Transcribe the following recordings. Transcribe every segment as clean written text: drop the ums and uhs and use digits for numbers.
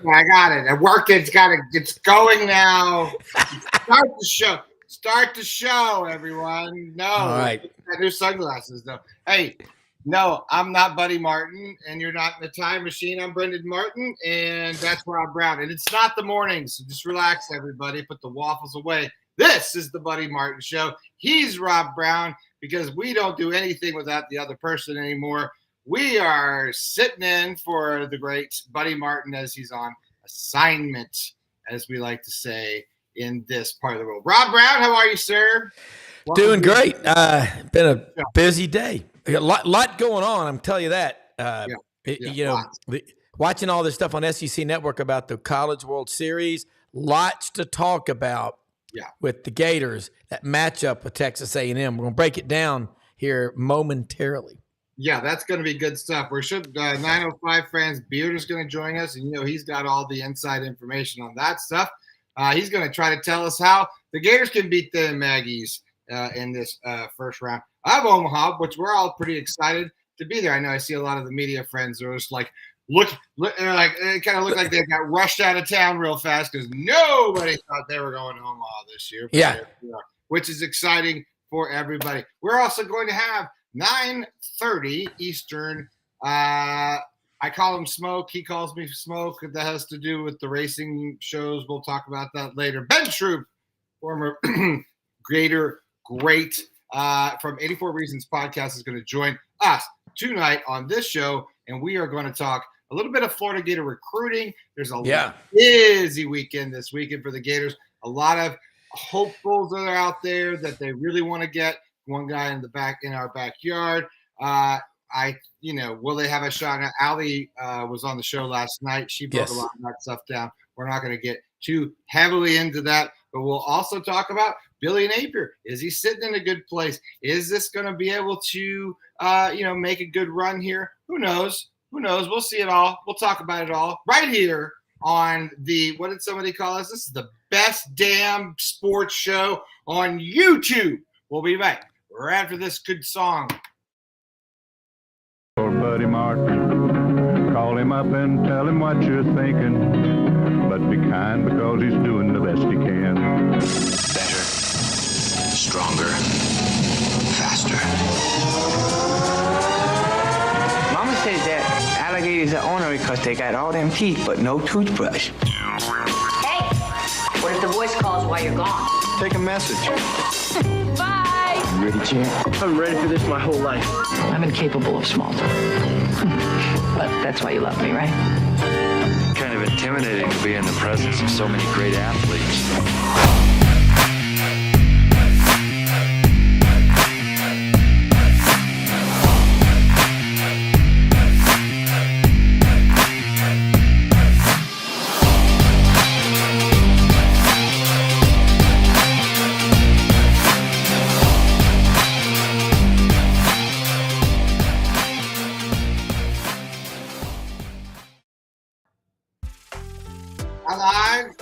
I got it. It's going now. Start the show. Start the show, everyone. No. All right. New sunglasses, though. Hey, no, I'm not Buddy Martin, and you're not in the time machine. I'm Brendan Martin, and that's Rob Brown. And it's not the morning, so just relax, everybody. Put the waffles away. This is the Buddy Martin Show. He's Rob Brown because we don't do anything without the other person anymore. We are sitting in for the great Buddy Martin as he's on assignment, as we like to say in this part of the world. Rob Brown, how are you, sir? Doing great. Been a busy day. A lot going on. I'm telling you that. Watching all this stuff on SEC Network about the College World Series, lots to talk about with the Gators, that matchup with Texas A&M. We're going to break it down here momentarily. Yeah, that's going to be good stuff. We're 905 fans. Beard is going to join us, and he's got all the inside information on that stuff. He's going to try to tell us how the Gators can beat the Aggies in this first round of Omaha, which we're all pretty excited to be there. I know I see a lot of the media friends are just like, look, it kind of looked like they got rushed out of town real fast because nobody thought they were going to Omaha this year. Yeah, which is exciting for everybody. We're also going to have 9:30 Eastern. I call him Smoke. He calls me Smoke. That has to do with the racing shows. We'll talk about that later. Ben Troupe, former Gator great from 84 Reasons podcast, is going to join us tonight on this show, and we are going to talk a little bit of Florida Gator recruiting. There's a busy weekend this weekend for the Gators. A lot of hopefuls that are out there that they really want to get. One guy in our backyard. Will they have a shot? Now, Allie was on the show last night. She broke a lot of that stuff down. We're not going to get too heavily into that, but we'll also talk about Billy Napier. Is he sitting in a good place? Is this going to be able to, make a good run here? Who knows? We'll see it all. We'll talk about it all right here on what did somebody call us? This is the best damn sports show on YouTube. We'll be back right after this good song. Or Buddy Martin, call him up and tell him what you're thinking, but be kind because he's doing the best he can. Better, stronger, faster. Mama says that alligators are ornery because they got all them teeth but no toothbrush. Hey, what if the voice calls while you're gone? Take a message. Bye. You ready, champ? I'm ready for this my whole life. I'm incapable of small talk. But that's why you love me, right? Kind of intimidating to be in the presence of so many great athletes.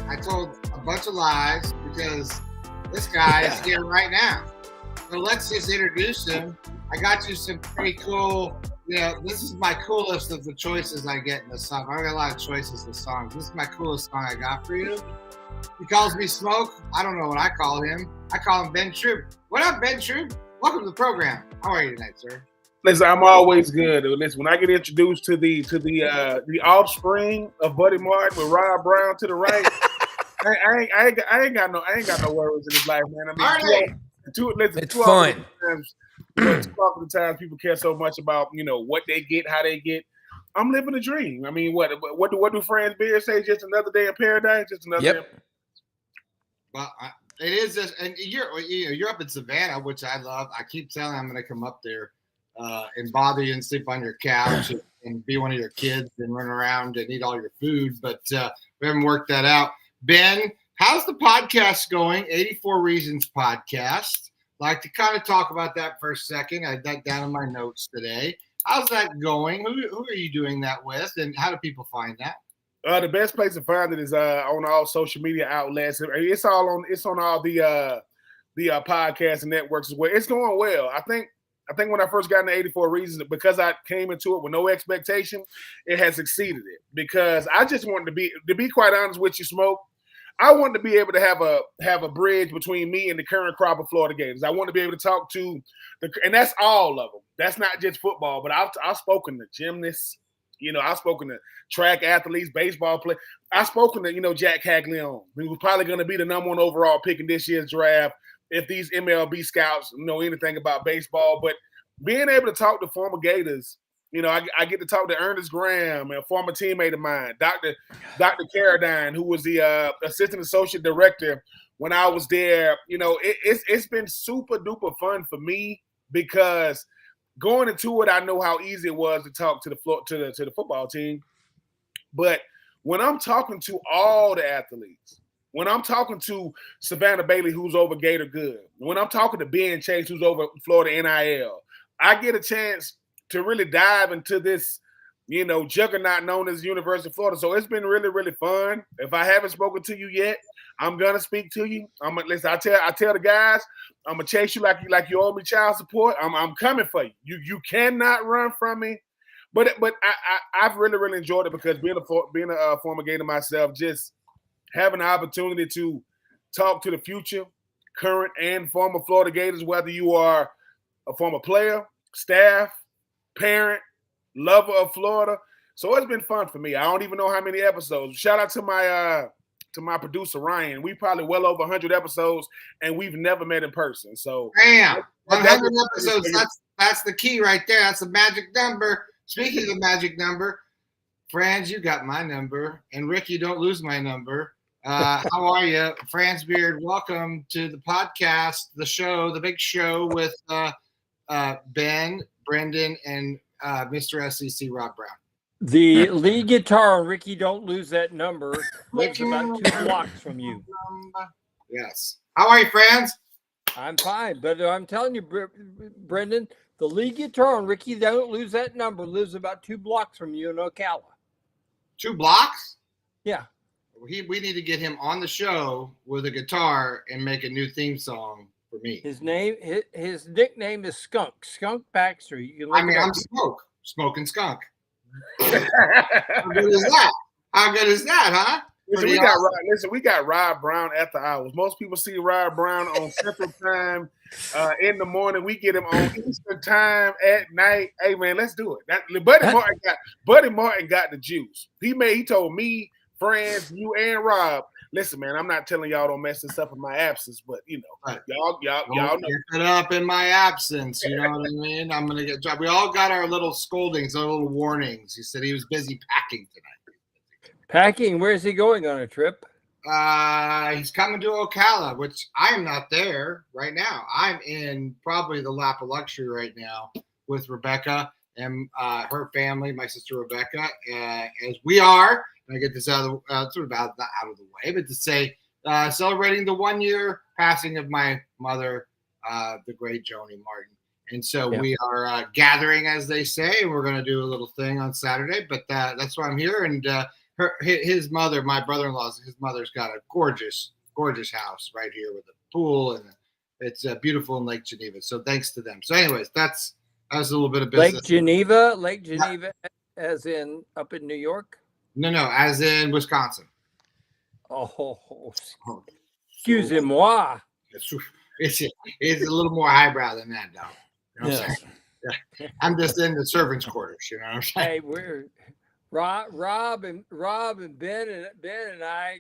I told a bunch of lies because this guy is here right now. So let's just introduce him. I got you some pretty cool, this is my coolest of the choices I get in the song. I got a lot of choices of songs. This is my coolest song I got for you. He calls me Smoke. I don't know what I call him. I call him Ben Troupe. What up, Ben Troupe? Welcome to the program. How are you tonight, sir? Listen, I'm always good. Listen, when I get introduced to the offspring of Buddy Martin with Rob Brown to the right, I ain't got no worries in this life, man. I mean, it's fun. Too often times people care so much about what they get, how they get. I'm living a dream. I mean, what do Franz Beer say? Just another day in paradise. Just another. Day. Well, it is this, and you're up in Savannah, which I love. I keep telling I'm going to come up there. And bother you and sleep on your couch and be one of your kids and run around and eat all your food. But we haven't worked that out. Ben, how's the podcast going? 84 Reasons podcast. Like to kind of talk about that for a second. I had that down in my notes today. How's that going? Who are you doing that with, and how do people find that? The best place to find it is on all social media outlets. It's on all the podcast and networks as well. It's going well. I think I think when I first got into 84 Reasons, because I came into it with no expectation, it has exceeded it. Because I just wanted to be quite honest with you, Smoke, I wanted to be able to have a bridge between me and the current crop of Florida Gators. I want to be able to talk to and that's all of them. That's not just football, but I've spoken to gymnasts. I've spoken to track athletes, baseball players. I've spoken to, Jack Caglione, who was probably going to be the number 1 overall pick in this year's draft if these MLB scouts know anything about baseball. But being able to talk to former Gators, I get to talk to Ernest Graham, a former teammate of mine, Dr. Carradine, who was the assistant associate director when I was there. It's been super duper fun for me because going into it, I know how easy it was to talk to the football team. But when I'm talking to all the athletes, when I'm talking to Savannah Bailey, who's over Gator Good, when I'm talking to Ben Chase, who's over Florida NIL, I get a chance to really dive into this, juggernaut known as University of Florida. So it's been really, really fun. If I haven't spoken to you yet, I'm gonna speak to you. Listen. I tell the guys, I'm gonna chase you like you owe me child support. I'm coming for you. You cannot run from me. But I've really, really enjoyed it because being a former Gator myself, just having the opportunity to talk to the future, current and former Florida Gators, whether you are a former player, staff, parent, lover of Florida. So it's been fun for me. I don't even know how many episodes. Shout out to my producer, Ryan. We probably well over 100 episodes, and we've never met in person. So, damn, 100 episodes. That's the key right there. That's the magic number. Speaking of the magic number, Franz, you got my number, and Ricky, don't lose my number. How are you, Franz Beard? Welcome to the podcast, the show, the big show with Ben, Brendan, and Mr. SEC Rob Brown. The lead guitar on Ricky Don't Lose That Number lives about 2 blocks from you. Yes. How are you, Franz? I'm fine, but I'm telling you, Brendan, the lead guitar on Ricky Don't Lose That Number lives about 2 blocks from you in Ocala. 2 blocks? Yeah. We need to get him on the show with a guitar and make a new theme song for me. His nickname is Skunk Baxter. I'm Smoking Skunk. How good is that, huh? Listen, we got Rob Brown after hours. Most people see Rob Brown on Central Time in the morning. We get him on Eastern Time at night. Hey man, let's do it. Buddy Martin got the juice. He told me, friends, you and Rob. Listen, man, I'm not telling y'all don't mess this up in my absence, but right. y'all know. Mess it up in my absence. You know what I mean? I'm gonna get dropped. We all got our little scoldings, our little warnings. He said he was busy packing tonight. Packing? Where's he going on a trip? He's coming to Ocala, which I am not there right now. I'm in probably the lap of luxury right now with Rebecca and her family, my sister Rebecca, as we are. And I get this out of the way, but to say celebrating the 1-year passing of my mother, the great Joni Martin. And so we are gathering, as they say, and we're going to do a little thing on Saturday. But that's why I'm here. And his mother, my brother-in-law's, his mother's got a gorgeous, gorgeous house right here with a pool, and it's beautiful in Lake Geneva. So thanks to them. So, anyways, that was a little bit of business. Lake Geneva, as in up in New York. No, as in Wisconsin. Oh, excusez-moi. It's a little more highbrow than that, dog. You know what I'm saying? Yeah. I'm just in the servants' quarters. You know what I'm saying? Hey, we're Rob and Ben and I.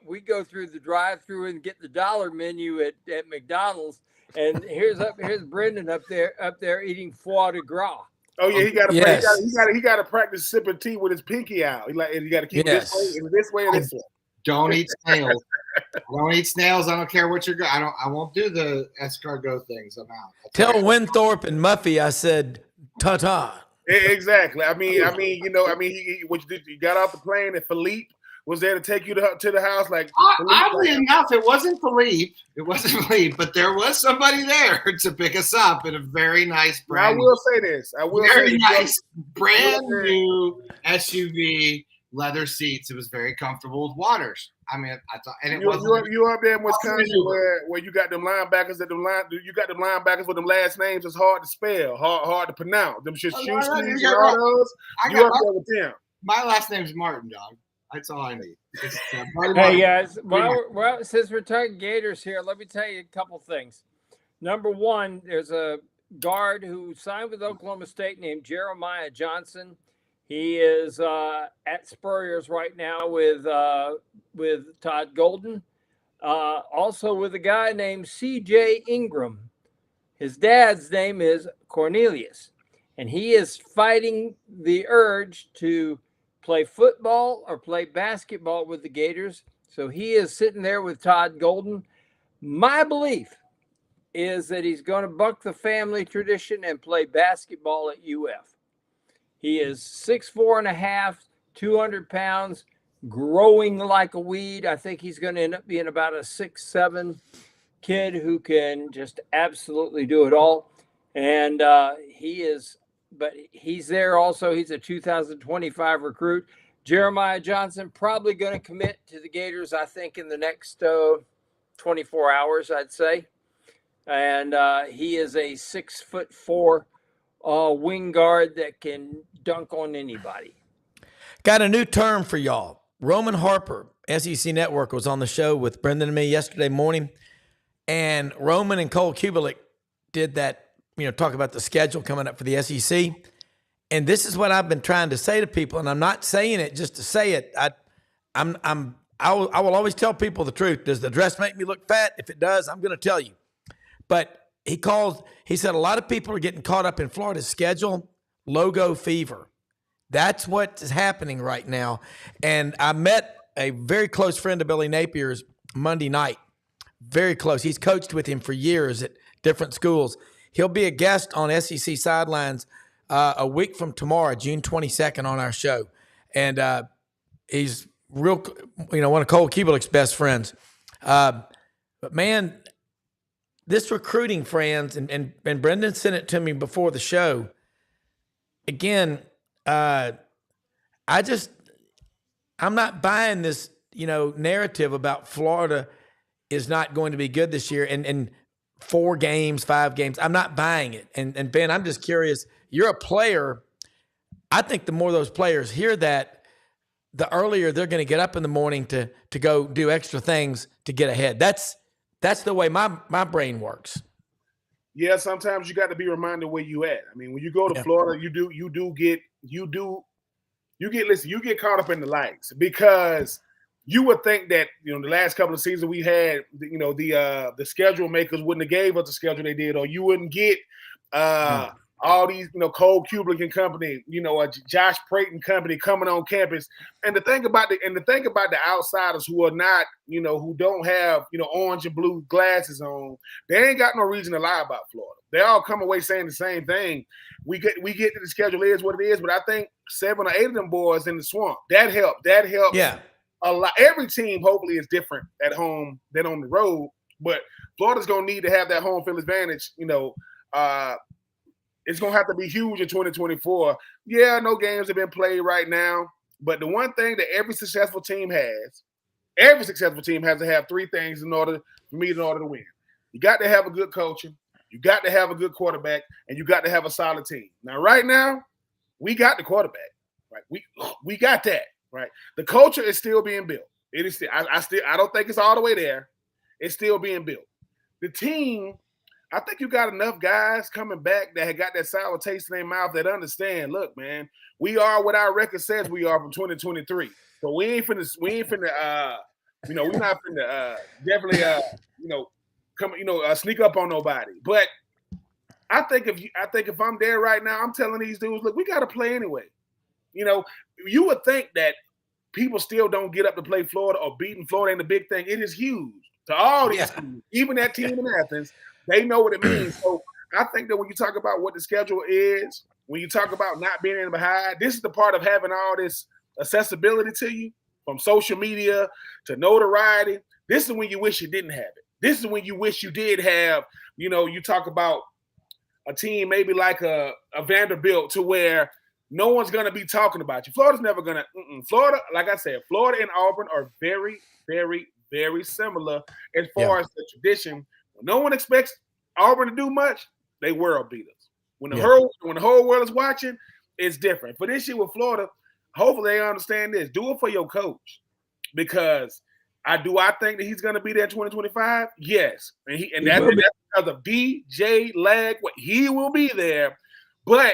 We go through the drive-through and get the dollar menu at McDonald's, and here's Brendan up there eating foie de gras. Oh yeah, he got to practice sipping tea with his pinky out. He got to keep it this way and this way. Don't eat snails. Don't eat snails. I don't care what you're. I won't do the escargot things. I'm out. Tell Winthorpe and Muffy I said ta-ta. Exactly. He got off the plane and Philippe was there to take you to the house. Like oddly enough, it wasn't Philippe. But there was somebody there to pick us up in a very nice brand. I will say this. Brand new SUV leather seats. It was very comfortable with waters. I mean, I thought, and you up there in Wisconsin where you got them linebackers you got them linebackers with them last names that's hard to spell, hard to pronounce. Them shit You up there with them. My last name's Martin, dog. That's all I need. Hey guys, well, since we're talking Gators here, let me tell you a couple things. Number one, there's a guard who signed with Oklahoma State named Jeremiah Johnson. He is at Spurrier's right now with Todd Golden. Also with a guy named C.J. Ingram. His dad's name is Cornelius, and he is fighting the urge to play football or play basketball with the Gators. So he is sitting there with Todd Golden. My belief is that he's going to buck the family tradition and play basketball at UF. He is 6'4.5", 200 pounds, growing like a weed. I think he's going to end up being about a 6'7" kid who can just absolutely do it all. And he's there also. He's a 2025 recruit. Jeremiah Johnson probably going to commit to the Gators, I think, in the next 24 hours, I'd say. And he is a 6'4" wing guard that can dunk on anybody. Got a new term for y'all. Roman Harper, SEC Network, was on the show with Brendan and me yesterday morning. And Roman and Cole Kubelik did that, talk about the schedule coming up for the SEC. And this is what I've been trying to say to people, and I'm not saying it just to say it. I will always tell people the truth. Does the dress make me look fat? If it does, I'm going to tell you. But he said a lot of people are getting caught up in Florida's schedule, logo fever. That's what is happening right now. And I met a very close friend of Billy Napier's Monday night. Very close. He's coached with him for years at different schools. He'll be a guest on SEC Sidelines a week from tomorrow, June 22nd, on our show. And he's one of Cole Kubelik's best friends. But man, this recruiting, friends, and Brendan sent it to me before the show. Again, I'm not buying this, narrative about Florida is not going to be good this year. And 4 games, 5 games, I'm not buying it. And Ben, I'm just curious. You're a player. I think the more those players hear that, the earlier they're going to get up in the morning to go do extra things to get ahead. That's the way my brain works. Yeah, sometimes you got to be reminded where you at. I mean, when you go to Florida, you get caught up in the lights because you would think that, the last couple of seasons we had, the schedule makers wouldn't have gave us the schedule they did, or you wouldn't get all these, Cole Kubelik and company, Josh Prayton company coming on campus. And the thing about the outsiders who are not, who don't have, orange and blue glasses on, they ain't got no reason to lie about Florida. They all come away saying the same thing. We get to the schedule is what it is, but I think 7 or 8 of them boys in the swamp. That helped. Yeah. A lot. Every team hopefully is different at home than on the road, but Florida's gonna need to have that home field advantage. It's gonna have to be huge in 2024. Yeah, no games have been played right now, but the one thing that every successful team has to have 3 things in order to win. You got to have a good coach, you got to have a good quarterback, and you got to have a solid team. Now, right now, we got the quarterback. Right, we got that. Right, the culture is still being built. It is still. I don't think it's all the way there. It's still being built. The team, I think you got enough guys coming back that have got that sour taste in their mouth that understand. Look, man, we are what our record says we are from 2023. So we ain't finna. We're not finna definitely sneak up on nobody. But I think if I'm there right now, I'm telling these dudes, look, we got to play anyway. You would think that people still don't get up to play Florida, or beating Florida ain't the big thing. It is huge to all these teams. Even that team in Athens, they know what it means. So I think that when you talk about what the schedule is, when you talk about not being in behind, this is the part of having all this accessibility to you, from social media to notoriety. This is when you wish you didn't have it. This is when you wish you did have, you talk about a team maybe like a Vanderbilt, to where no one's going to be talking about you. Florida's never going to. Florida, like I said, Florida and Auburn are very, very, very similar as far as the tradition. When no one expects Auburn to do much, they world beaters. When the whole world is watching, it's different. For this year with Florida, hopefully they understand this. Do it for your coach, because I think that he's going to be there in 2025. Yes, and that's because of DJ Lag. He will be there, but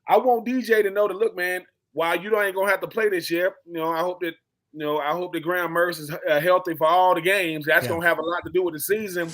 I want DJ to know that, look, man, while you ain't gonna have to play this year, I hope that Graham Mertz is healthy for all the games. That's gonna have a lot to do with the season.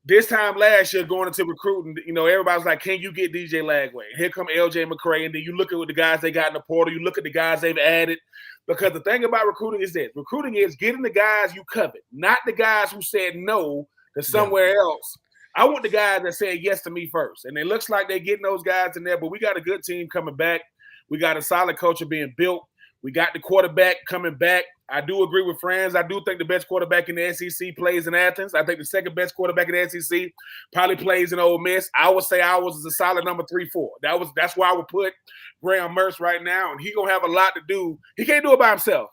This time last year, going into recruiting, everybody's like, can you get DJ Lagway? Here come LJ McCray, and then you look at what the guys they got in the portal, you look at the guys they've added. Because the thing about recruiting is this. Recruiting is getting the guys you covet, not the guys who said no to somewhere else. I want the guys that said yes to me first. And it looks like they're getting those guys in there, but we got a good team coming back. We got a solid culture being built. We got the quarterback coming back. I do agree with Franz. I do think the best quarterback in the SEC plays in Athens. I think the second best quarterback in the SEC probably plays in Ole Miss. I would say ours is a solid number 3-4. That's where I would put Graham Mertz right now, and he's going to have a lot to do. He can't do it by himself,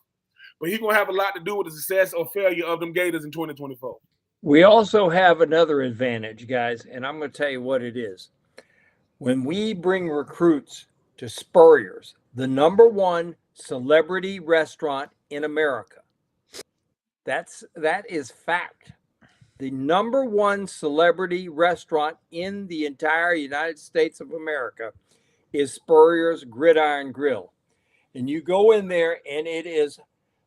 but he's going to have a lot to do with the success or failure of them Gators in 2024. We also have another advantage, guys, and I'm going to tell you what it is. When we bring recruits to Spurrier's, the number one celebrity restaurant in America, that is fact. The number one celebrity restaurant in the entire United States of America is Spurrier's Gridiron Grill. And you go in there, and it is,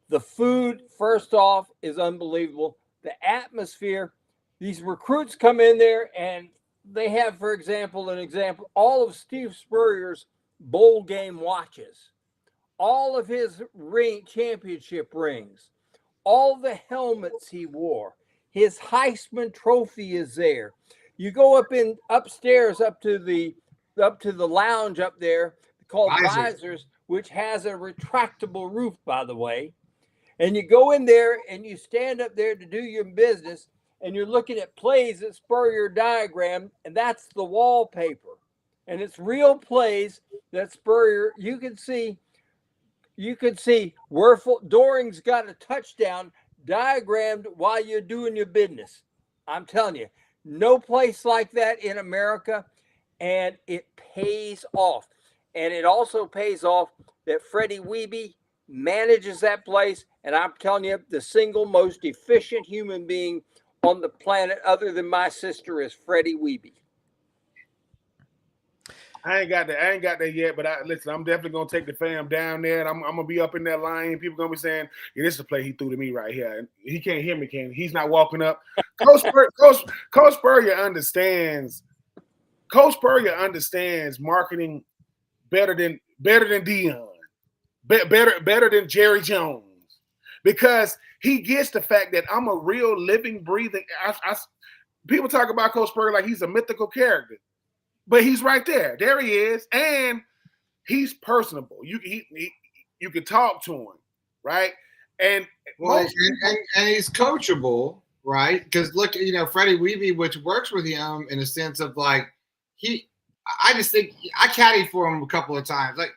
the food, first off, is unbelievable. The atmosphere, these recruits come in there and they have, for example, all of Steve Spurrier's bowl game watches, all of his championship rings, all the helmets he wore, his Heisman Trophy is there. You go upstairs up to the lounge up there called Visors, which has a retractable roof, by the way. And you go in there and you stand up there to do your business, and you're looking at plays that Spurrier diagram, and that's the wallpaper. And it's real plays that Spurrier, you can see where Doring's got a touchdown diagrammed while you're doing your business. I'm telling you, no place like that in America, and it pays off. And it also pays off that Freddie Wiebe manages that place, and I'm telling you, the single most efficient human being on the planet other than my sister is Freddie Wiebe. I ain't got that yet, but listen, I'm definitely gonna take the fam down there, and I'm gonna be up in that line. People gonna be saying, "Yeah, this is a play he threw to me right here." And he can't hear me, can he? He's not walking up. Coach Spurrier understands. Coach Spurrier understands marketing better than Dion. Better than Jerry Jones, because he gets the fact that I'm a real living, breathing. People talk about Coach Spurrier like he's a mythical character, but he's right there. There he is, and he's personable. You can talk to him, right? And and he's coachable, right? Because look, Freddie Wiebe, which works with him in a sense of like I just think I caddied for him a couple of times, like.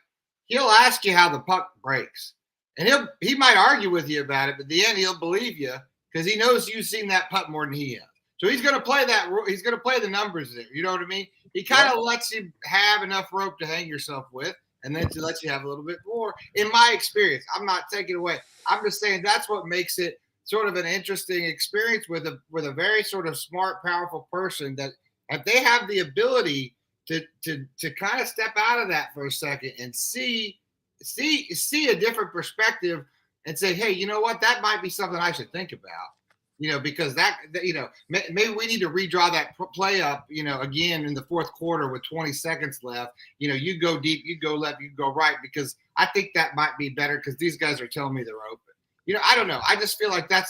He'll ask you how the puck breaks, and he might argue with you about it, but at the end he'll believe you because he knows you've seen that puck more than he has. So he's going to play that. He's going to play the numbers there. You know what I mean? He kind of lets you have enough rope to hang yourself with, and then to let you have a little bit more. In my experience, I'm not taking it away. I'm just saying that's what makes it sort of an interesting experience with a very sort of smart, powerful person that if they have the ability to kind of step out of that for a second and see a different perspective and say, hey, you know what, that might be something I should think about, because maybe we need to redraw that play up, again in the fourth quarter with 20 seconds left. You go deep, you go left, you go right, because I think that might be better because these guys are telling me they're open. I don't know. I just feel like that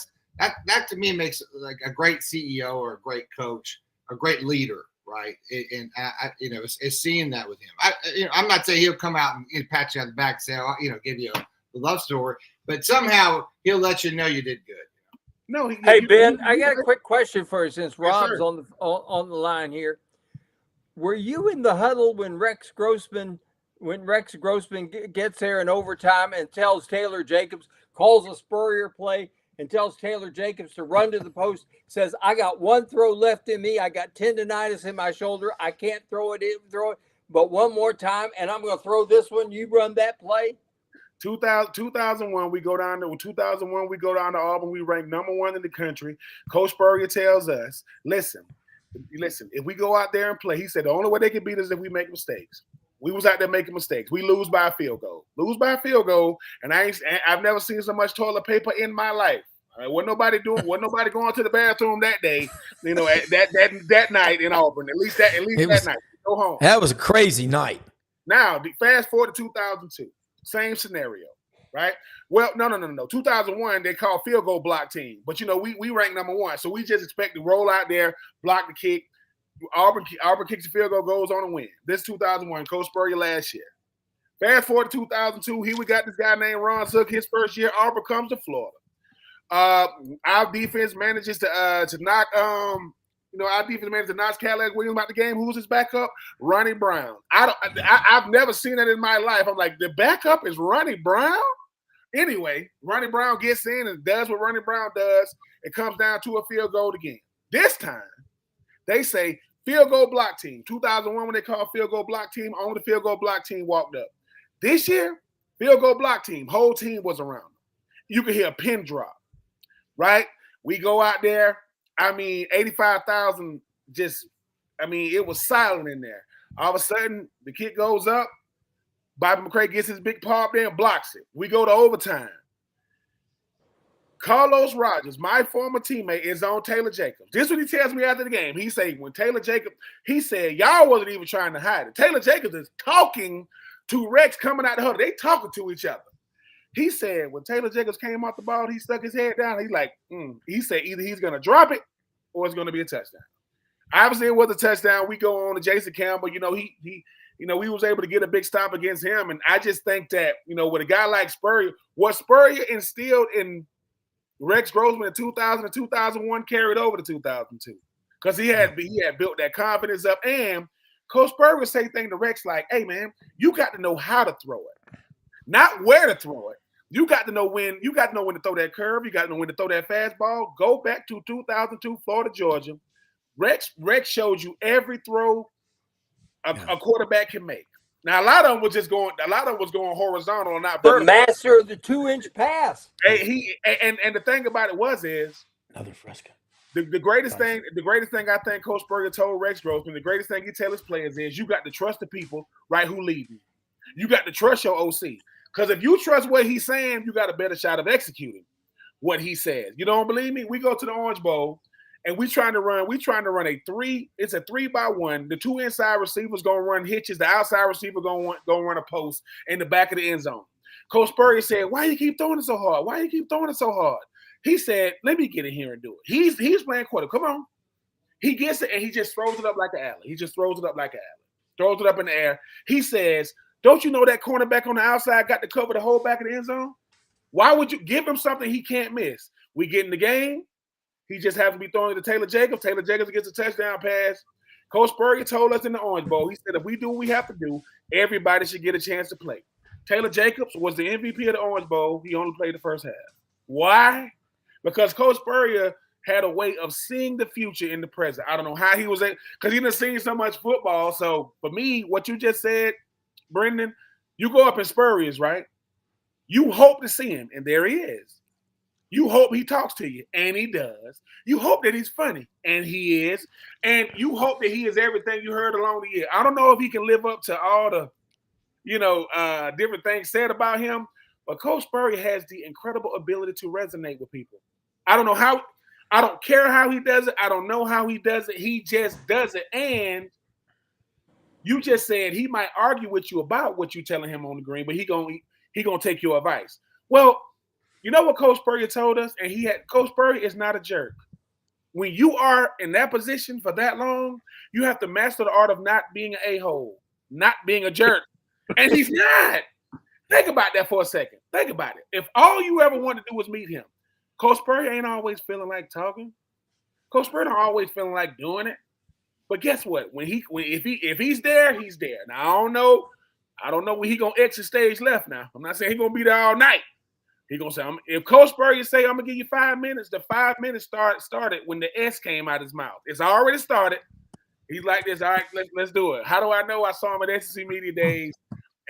to me makes like a great CEO or a great coach, a great leader. Right. And it's seeing that with him. I'm not saying he'll come out and pat you on the back and say, give you a love story, but somehow he'll let you know you did good. No. Hey, Ben, I got a quick question for you since Rob's on the line here. Were you in the huddle when Rex Grossman when Rex Grossman gets there in overtime and tells Taylor Jacobs, calls a Spurrier play and tells Taylor Jacobs to run to the post, says, I got one throw left in me. I got tendonitis in my shoulder. I can't throw it, but one more time, and I'm going to throw this one. You run that play. 2001, we go down to 2001. We go down to Auburn. We rank number 1 in the country. Coach Spurrier tells us, listen. If we go out there and play, he said the only way they can beat us is if we make mistakes. We was out there making mistakes. We lose by a field goal. And I've never seen so much toilet paper in my life. Wasn't nobody going to the bathroom that day. You know, that night in Auburn. At least that night. Go home. That was a crazy night. Now, fast forward to 2002. Same scenario, right? Well, no. 2001, they call field goal block team. But, you know, we rank number 1. So we just expect to roll out there, block the kick. Auburn kicks the field goal, goes on to win. This 2001, Coach Spurrier last year. Fast forward to 2002, here we got this guy named Ron Zook. His first year, Auburn comes to Florida. Our defense manages to knock our defense manager knocks Cadillac Williams out the game. Who's his backup? Ronnie Brown. I've never seen that in my life. I'm like, the backup is Ronnie Brown? Anyway, Ronnie Brown gets in and does what Ronnie Brown does. It comes down to a field goal again. This time, they say field goal block team. 2001, when they called field goal block team, only the field goal block team walked up. This year, field goal block team, whole team was around. You could hear a pin drop, right? We go out there. 85,000 it was silent in there. All of a sudden, the kick goes up. Bobby McCray gets his big paw up there and blocks it. We go to overtime. Carlos Rogers, my former teammate, is on Taylor Jacobs. This is what he tells me after the game. He said, y'all wasn't even trying to hide it. Taylor Jacobs is talking to Rex coming out the huddle. They talking to each other. He said when Taylor Jacobs came off the ball, he stuck his head down. He's like, he said either he's going to drop it or it's going to be a touchdown. Obviously, it was a touchdown. We go on to Jason Campbell. You know, we was able to get a big stop against him. And I just think that, with a guy like Spurrier, what Spurrier instilled in Rex Grossman in 2000 and 2001 carried over to 2002 because he had built that confidence up. And Coach Spurrier would say things to Rex like, hey, man, you got to know how to throw it. Not where to throw it. You got to know when to throw that curve. You got to know when to throw that fastball. Go back to 2002 Florida, Georgia. Rex showed you every throw a quarterback can make. Now a lot of them was going horizontal and not vertical. The master of the 2-inch pass. And the thing about it is another Fresca. The greatest thing I think Coach Spurrier told Rex Grossman, the greatest thing he tell his players is you got to trust the people, right, who lead you. You got to trust your OC. Because if you trust what he's saying, you got a better shot of executing what he says. You don't believe me? We go to the Orange Bowl and we trying to run a 3. It's a 3-by-1. The 2 inside receivers gonna run hitches. The outside receiver gonna run a post in the back of the end zone. Coach Spurrier said, "Why you keep throwing it so hard? Why you keep throwing it so hard?" He said, "Let me get in here and do it." He's playing quarter. Come on. He gets it and he just throws it up like an alley. Throws it up in the air. He says, "Don't you know that cornerback on the outside got to cover the whole back of the end zone? Why would you give him something he can't miss?" We get in the game. He just has to be throwing it to Taylor Jacobs. Taylor Jacobs gets a touchdown pass. Coach Spurrier told us in the Orange Bowl, he said, if we do what we have to do, everybody should get a chance to play. Taylor Jacobs was the MVP of the Orange Bowl. He only played the first half. Why? Because Coach Spurrier had a way of seeing the future in the present. I don't know how he was because he didn't see so much football. So for me, what you just said, Brendan, you go up in Spurrier's, right? You hope to see him, and there he is. You hope he talks to you, and he does. You hope that he's funny, and he is. And you hope that he is everything you heard along the year. I don't know if he can live up to all the, different things said about him, but Coach Spurrier has the incredible ability to resonate with people. I don't know how. I don't care how he does it. I don't know how he does it. He just does it. And you just said he might argue with you about what you're telling him on the green, but he gonna take your advice. Well, you know what Coach Spurrier told us? And Coach Spurrier is not a jerk. When you are in that position for that long, you have to master the art of not being an a-hole, not being a jerk. And he's not. Think about that for a second. Think about it. If all you ever wanted to do was meet him, Coach Spurrier ain't always feeling like talking. Coach Spurrier don't always feeling like doing it. But guess what? If he's there, he's there. Now I don't know when he gonna exit stage left now. I'm not saying he gonna be there all night. He gonna say, if Coach Spurrier say I'm gonna give you 5 minutes, the 5 minutes started when the S came out his mouth. It's already started. He's like this. All right, let's do it. How do I know? I saw him at SEC Media Days,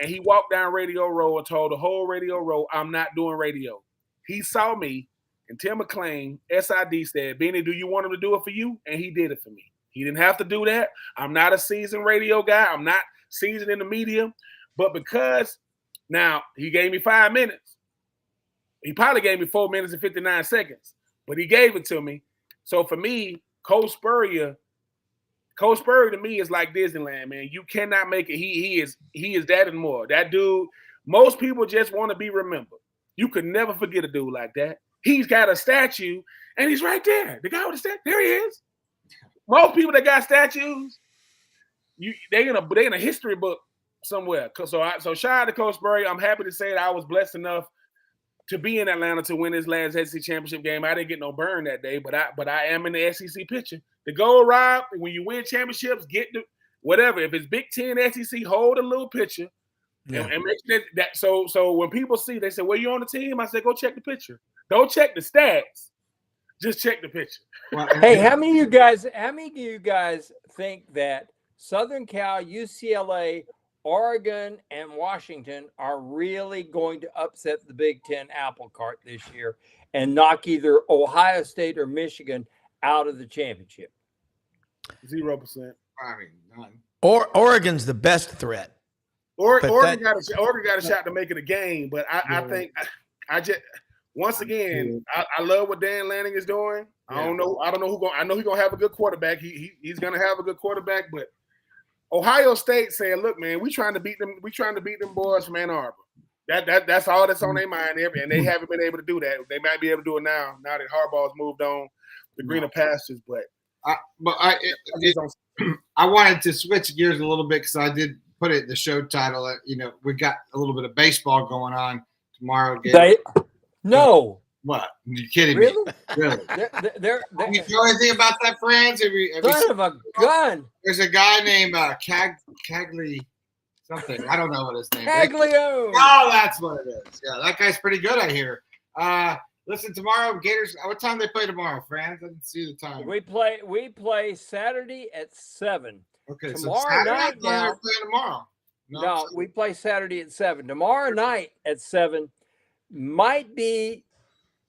and he walked down Radio Row and told the whole Radio Row, I'm not doing radio. He saw me, and Tim McClain, SID said, Benny, do you want him to do it for you? And he did it for me. He didn't have to do that. I'm not a seasoned radio guy. I'm not seasoned in the media. But because now he gave me 5 minutes, he probably gave me 4 minutes and 59 seconds, but he gave it to me. So for me, Coach Spurrier to me is like Disneyland, man. You cannot make it. He is that and more. That dude, most people just want to be remembered. You could never forget a dude like that. He's got a statue, and he's right there. The guy with the statue, there he is. Most people that got statues, they in a history book somewhere. So shout out to Coach Spurrier. I'm happy to say that I was blessed enough to be in Atlanta to win his last SEC championship game. I didn't get no burn that day, but I am in the SEC picture. The goal, Rob, when you win championships, get the whatever. If it's Big Ten, SEC, hold a little picture and make that. So when people see, they say, "Well, you on the team?" I say, "Go check the picture. Don't check the stats. Just check the picture." Hey, how many of you guys think that Southern Cal, UCLA, Oregon, and Washington are really going to upset the Big Ten apple cart this year and knock either Ohio State or Michigan out of the championship? 0%. I mean, none. Oregon's the best threat. Oregon got a shot to make it a game, but I think I just once again I love what Dan Lanning is doing. I don't know who going. I know he's gonna have a good quarterback. He's gonna have a good quarterback, but Ohio State saying, "Look, man, we trying to beat them. We trying to beat them boys from Ann Arbor. That's all that's on their mind, and they haven't been able to do that. They might be able to do it now that Harbaugh's moved on the greener pastures. But I wanted to switch gears a little bit because I did put it in the show title. We got a little bit of baseball going on tomorrow. No. What? You're kidding me? Really? They're, you know anything about that, Franz? Son of a gun. There's a guy named Cagley something. I don't know what his name is. Caglio. Oh, that's what it is. Yeah, that guy's pretty good, I hear. Listen, tomorrow, Gators. What time they play tomorrow, Franz? I didn't see the time. We play Saturday at 7. Okay, tomorrow night now. Tomorrow. No, we play Saturday at 7. Tomorrow night at 7 might be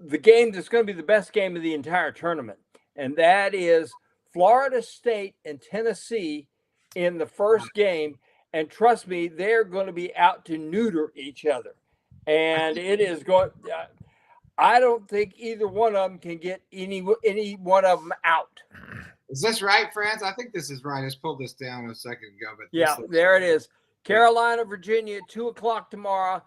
the game that's going to be the best game of the entire tournament, and that is Florida State and Tennessee in the first game. And trust me, they're going to be out to neuter each other, and it is going. I don't think either one of them can get any one of them out. Is this right, Franz? I think this is right. I just pulled this down a second ago, but yeah, there it is. Carolina, Virginia at 2:00 tomorrow.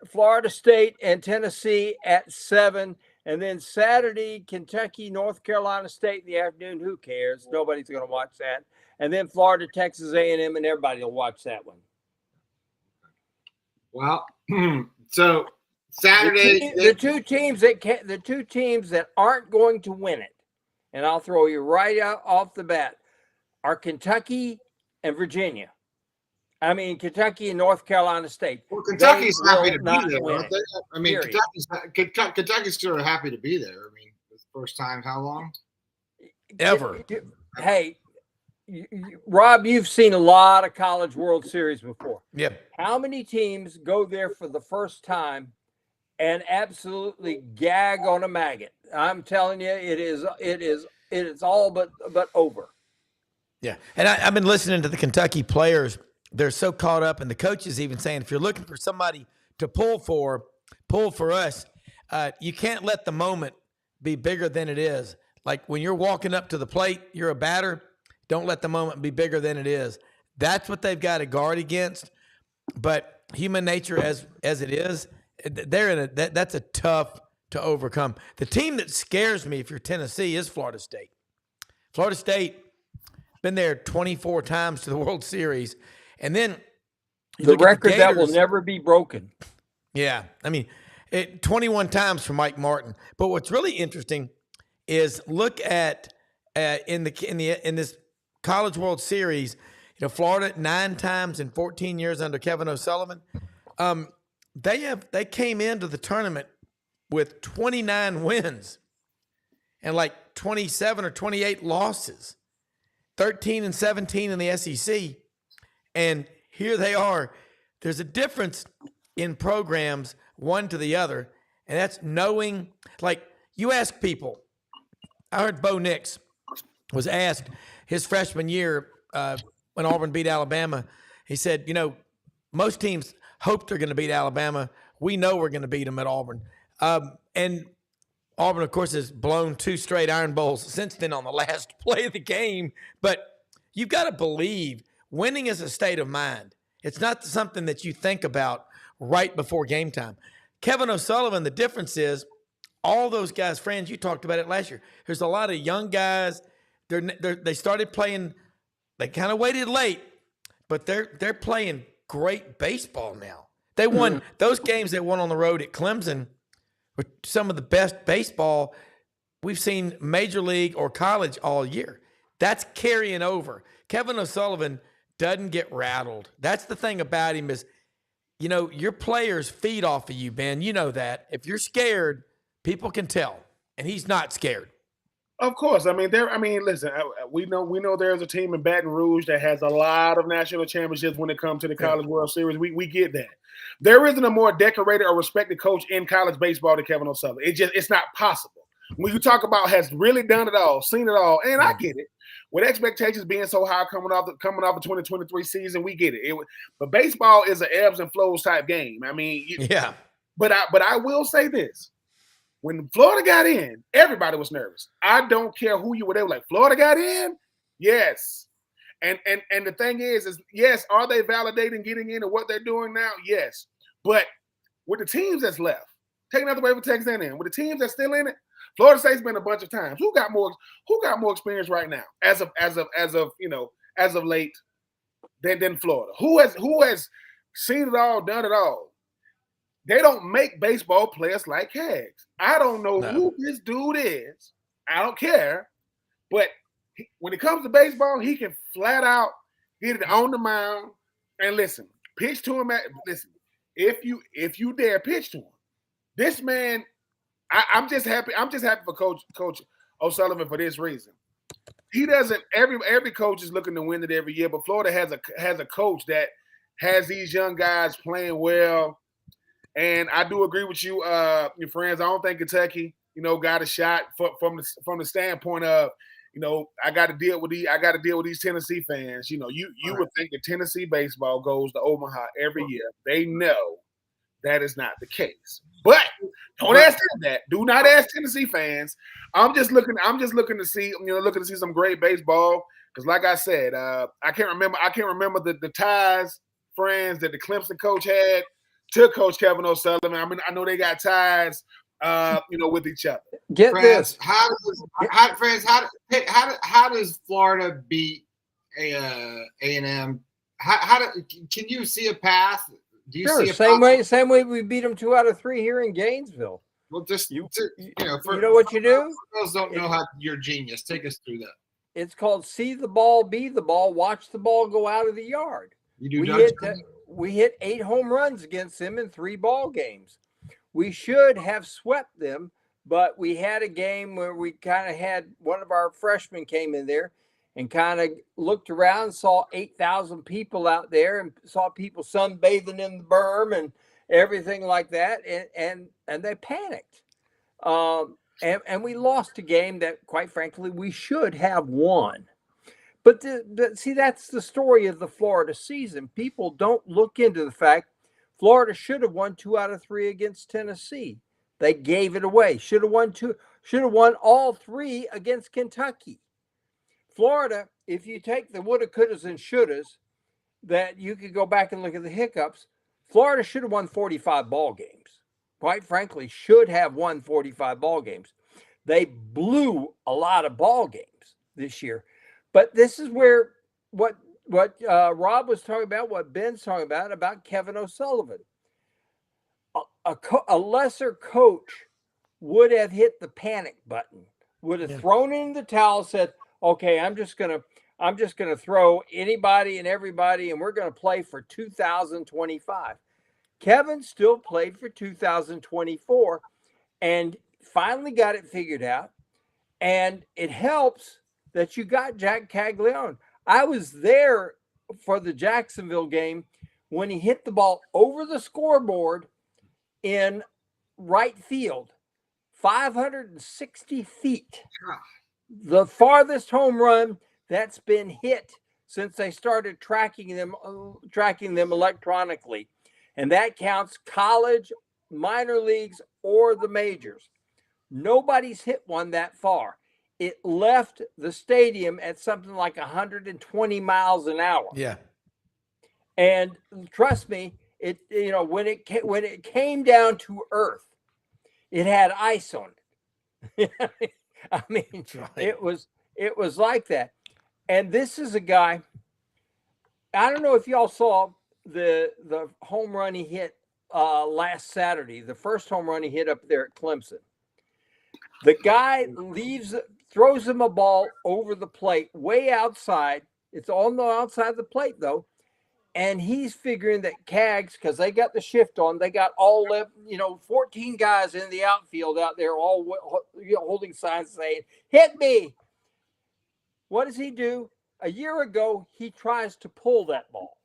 Florida State and Tennessee at 7, and then Saturday, Kentucky, North Carolina State in the afternoon. Who cares? Nobody's going to watch that. And then Florida, Texas A&M, and everybody will watch that one. Well, so Saturday, the two teams that aren't going to win it, and I'll throw you right out off the bat, are Kentucky and Virginia. I mean, Kentucky and North Carolina State. Well, Kentucky's happy to be there, aren't they? I mean, Kentucky's sort of happy to be there. I mean, it's the first time, how long? Ever. Hey, Rob, you've seen a lot of College World Series before. Yep. How many teams go there for the first time and absolutely gag on a maggot? I'm telling you, it is all but over. Yeah, and I've been listening to the Kentucky players. They're so caught up, and the coaches even saying, if you're looking for somebody to pull for us. You can't let the moment be bigger than it is. Like when you're walking up to the plate, you're a batter. Don't let the moment be bigger than it is. That's what they've got to guard against. But human nature, as it is, that's a tough to overcome. The team that scares me, if you're Tennessee, is Florida State. Florida State been there 24 times to the World Series. And then the record that will never be broken. Yeah. I mean, 21 times for Mike Martin. But what's really interesting is look at in this College World Series, Florida 9 times in 14 years under Kevin O'Sullivan. They came into the tournament with 29 wins and like 27 or 28 losses, 13 and 17 in the SEC. And here they are. There's a difference in programs, one to the other, and that's knowing, like you ask people. I heard Bo Nix was asked his freshman year when Auburn beat Alabama. He said, most teams hope they're going to beat Alabama. We know we're going to beat them at Auburn. And Auburn, of course, has blown 2 straight Iron Bowls since then on the last play of the game. But you've got to believe winning is a state of mind. It's not something that you think about right before game time. Kevin O'Sullivan, the difference is all those guys, friends, you talked about it last year. There's a lot of young guys. They started playing. They kind of waited late, but they're playing great baseball now. They won those games they won on the road at Clemson were some of the best baseball we've seen major league or college all year. That's carrying over. Kevin O'Sullivan doesn't get rattled. That's the thing about him is, your players feed off of you, Ben. You know that. If you're scared, people can tell, and he's not scared. Of course. Listen, we know there's a team in Baton Rouge that has a lot of national championships when it comes to the College World Series. We get that. There isn't a more decorated or respected coach in college baseball than Kevin O'Sullivan. It's not possible. When you talk about has really done it all, seen it all, and I get it. With expectations being so high coming off the 2023 season, we get it. But baseball is an ebbs and flows type game. But I will say this. When Florida got in, everybody was nervous. I don't care who you were. They were like, Florida got in? Yes. And the thing is yes, are they validating getting into what they're doing now? Yes. But with the teams that's left, taking out the way for Texas A&M, with the teams that's still in it, Florida State's been a bunch of times. Who got more experience right now as of late than Florida? Who has seen it all, done it all? They don't make baseball players like Hags. I don't know who this dude is. I don't care. But when it comes to baseball, he can flat out get it on the mound and listen, pitch to him. If you dare pitch to him, this man, I'm just happy. I'm just happy for Coach O'Sullivan for this reason. He doesn't. Every coach is looking to win it every year, but Florida has a coach that has these young guys playing well. And I do agree with you, your friends. I don't think Kentucky, got a shot from the standpoint of, I got to deal with these Tennessee fans. You would think that Tennessee baseball goes to Omaha every year. They know that is not the case. But don't ask them that. Do not ask Tennessee fans. I'm just looking to see, some great baseball. Because like I said, I can't remember the ties, friends that the Clemson coach had to Coach Kevin O'Sullivan. I know they got ties, with each other. Get friends, this. How does Florida beat A&M? Can you see a path? Do you see a same way we beat them 2 out of 3 here in Gainesville. Well, you know what you do? Those don't know how you're genius. Take us through that. It's called see the ball, be the ball, watch the ball go out of the yard. We hit 8 home runs against them in 3 ball games. We should have swept them, but we had a game where we kind of had one of our freshmen came in there and kind of looked around, saw 8,000 people out there and saw people sunbathing in the berm and everything like that. And they panicked. And we lost a game that, quite frankly, we should have won. But see, that's the story of the Florida season. People don't look into the fact Florida should have won 2 out of 3 against Tennessee. They gave it away. Should have won all 3 against Kentucky. Florida, if you take the woulda, couldas, and shouldas, that you could go back and look at the hiccups, Florida should have won 45 ball games. Quite frankly, should have won 45 ball games. They blew a lot of ball games this year. But this is where what Rob was talking about, what Ben's talking about Kevin O'Sullivan. A lesser coach would have hit the panic button, would have thrown in the towel, said, okay, I'm I'm just going to throw anybody and everybody, and we're going to play for 2025. Kevin still played for 2024 and finally got it figured out. And it helps that you got Jack Caglione. I was there for the Jacksonville game when he hit the ball over the scoreboard in right field, 560 feet. The farthest home run that's been hit since they started tracking them electronically. And that counts college, minor leagues, or the majors. Nobody's hit one that far. It left the stadium at something like 120 miles an hour. Yeah. And trust me, when it came down to earth, it had ice on it. I mean, it was like that. And this is a guy, I don't know if y'all saw the home run he hit last Saturday, the first home run he hit up there at Clemson. The guy throws him a ball over the plate, way outside. It's on the outside of the plate, though. And he's figuring that Cags, because they got the shift on, they got all 14 guys in the outfield out there, all holding signs saying, "Hit me." What does he do? A year ago, he tries to pull that ball.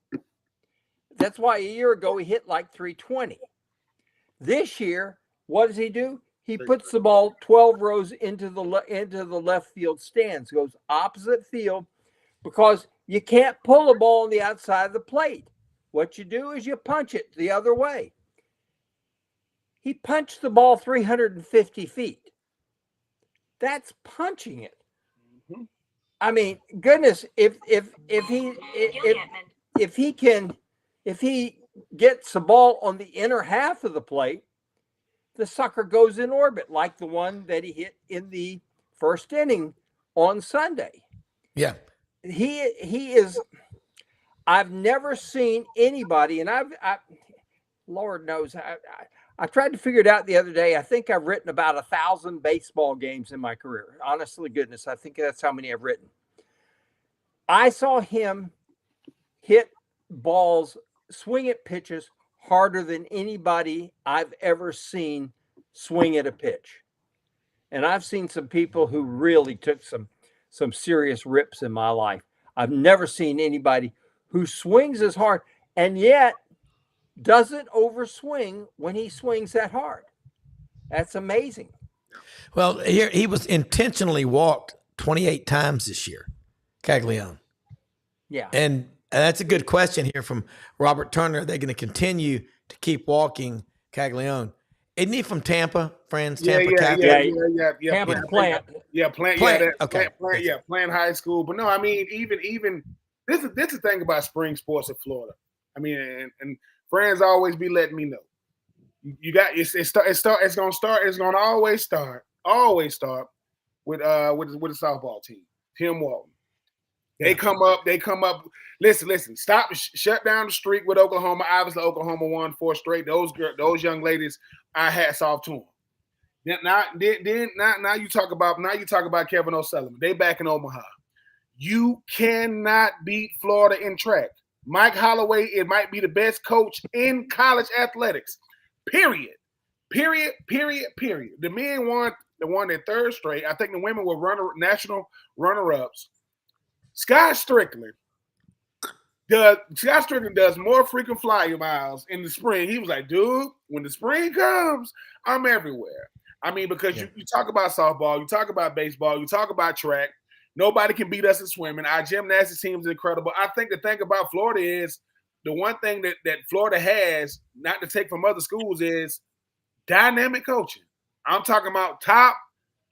That's why a year ago he hit like 320. This year, what does he do? He puts the ball 12 rows into the left field stands, goes opposite field, because you can't pull a ball on the outside of the plate. What you do is you punch it the other way. He punched the ball 350 feet. That's punching it. Mm-hmm. I mean, goodness, if he gets the ball on the inner half of the plate, the sucker goes in orbit, like the one that he hit in the first inning on Sunday. Yeah. He is, I've never seen anybody, and Lord knows, I tried to figure it out the other day. I think I've written about 1,000 baseball games in my career. Honestly, goodness, I think that's how many I've written. I saw him hit balls, swing at pitches harder than anybody I've ever seen swing at a pitch. And I've seen some people who really took some serious rips in my life. I've never seen anybody who swings as hard and yet doesn't overswing when he swings that hard. That's amazing. Well, here he was intentionally walked 28 times this year, Caglione. Yeah. And that's a good question here from Robert Turner. They're going to continue to keep walking Caglione. Isn't he from Tampa, friends? Tampa Yeah. Tampa Plant. Plant High School. But no, I mean, even this is the thing about spring sports in Florida. I mean, and friends always be letting me know. You got it's gonna always start with the softball team. Tim Walton. They come up. Listen. Shut down the streak with Oklahoma. Obviously, Oklahoma won 4 straight. Those young ladies, I hats off to them. Now you talk about Kevin O'Sullivan. They back in Omaha. You cannot beat Florida in track. Mike Holloway, it might be the best coach in college athletics. Period. The men won their 3rd straight. I think the women were national runner-ups. Scott Strickland does more freaking flyer miles in the spring. He was like, dude, when the spring comes, I'm everywhere. I mean, because you talk about softball, you talk about baseball, you talk about track. Nobody can beat us in swimming. Our gymnastics team is incredible. I think the thing about Florida is the one thing that Florida has, not to take from other schools, is dynamic coaching. I'm talking about top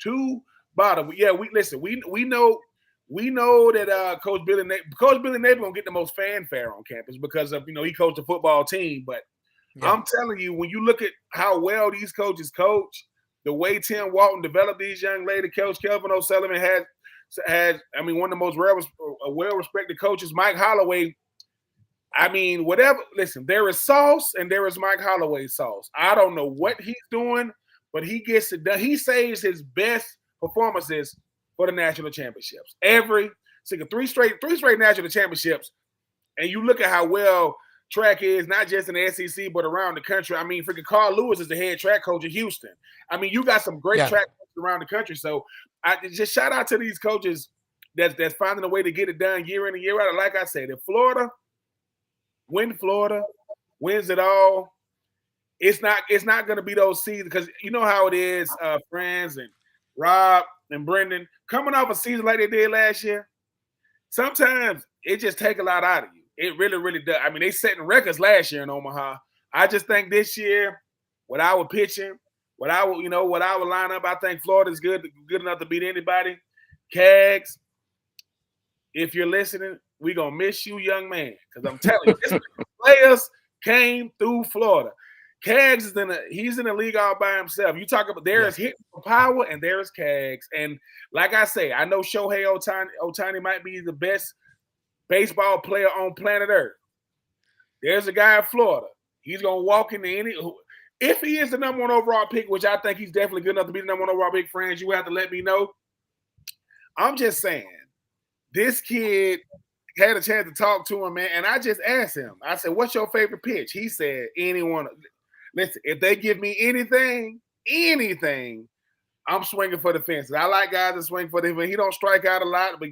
to bottom. Yeah, we know that Coach Billy Napier gonna get the most fanfare on campus because of he coached a football team. But I'm telling you, when you look at how well these coaches coach, the way Tim Walton developed these young ladies, Coach Kelvin O'Sullivan has one of the most well-respected coaches, Mike Holloway. I mean, whatever. Listen, there is sauce and there is Mike Holloway sauce. I don't know what he's doing, but he gets it done. He saves his best performances for the national championships every three straight national championships, and you look at how well track is, not just in the SEC, but around the country. I mean, freaking Carl Lewis is the head track coach at Houston. I mean, you got some great track coaches around the country. So I just shout out to these coaches that's finding a way to get it done year in and year out. And like I said, if Florida wins it all, it's not going to be those seasons, because you know how it is, friends and Rob and Brendan, coming off a season like they did last year. Sometimes it just take a lot out of you. It really, really does. I mean, they setting records last year in Omaha. I just think this year, with our pitching, with our lineup, I think Florida's good enough to beat anybody. Cags, if you're listening, we're gonna miss you, young man, because I'm telling you, players came through Florida. Cags he's in the league all by himself. You talk about there is hitting for power, and there is Cags. And like I say, I know Shohei Ohtani might be the best baseball player on planet Earth. There's a guy in Florida. He's gonna walk into if he is the number 1 overall pick, which I think he's definitely good enough to be the number 1 overall pick. Friends, you have to let me know. I'm just saying, this kid had a chance to talk to him, man, and I just asked him. I said, "What's your favorite pitch?" He said, "Anyone." Listen, if they give me anything, I'm swinging for the fences. I like guys that swing for the fences. He don't strike out a lot, but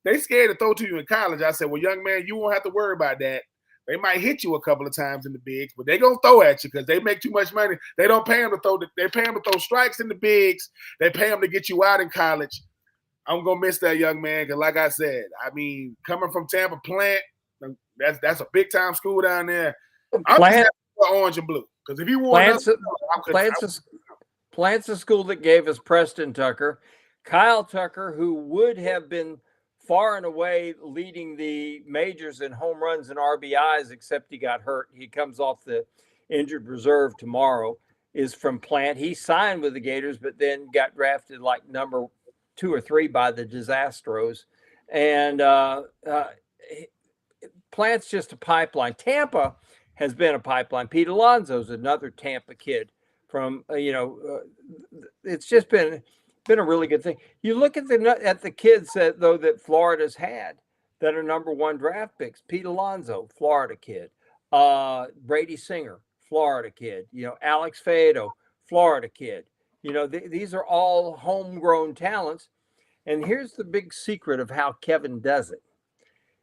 they scared to throw to you in college. I said, "Well, young man, you won't have to worry about that. They might hit you a couple of times in the bigs, but they gonna throw at you because they make too much money. They don't pay them to throw. They pay them to throw strikes in the bigs. They pay them to get you out in college." I'm gonna miss that young man because, like I said, I mean, coming from Tampa, Plant, that's a big time school down there. I'm orange and blue, because if he won, Plant's a school that gave us Preston Tucker, Kyle Tucker, who would have been far and away leading the majors in home runs and RBIs, except he got hurt. He comes off the injured reserve tomorrow. Is from Plant. He signed with the Gators, but then got drafted like number 2 or 3 by the Disastros. And Plant's just a pipeline. Tampa has been a pipeline. Pete Alonso's another Tampa kid from, it's just been a really good thing. You look at the kids that Florida's had that are number 1 draft picks. Pete Alonso, Florida kid. Brady Singer, Florida kid. Alex Faedo, Florida kid. These are all homegrown talents. And here's the big secret of how Kevin does it.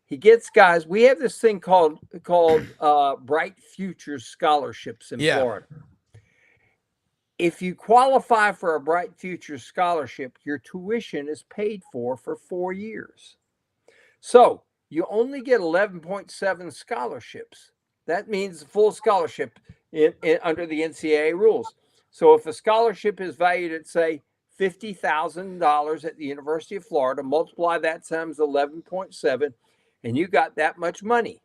He gets guys. We have this thing called Bright Futures scholarships in Florida. If you qualify for a Bright Futures scholarship, your tuition is paid for 4 years. So you only get 11.7 scholarships. That means full scholarship under the NCAA rules. So if a scholarship is valued at, say, $50,000 at the University of Florida, multiply that times 11.7, and you got that much money.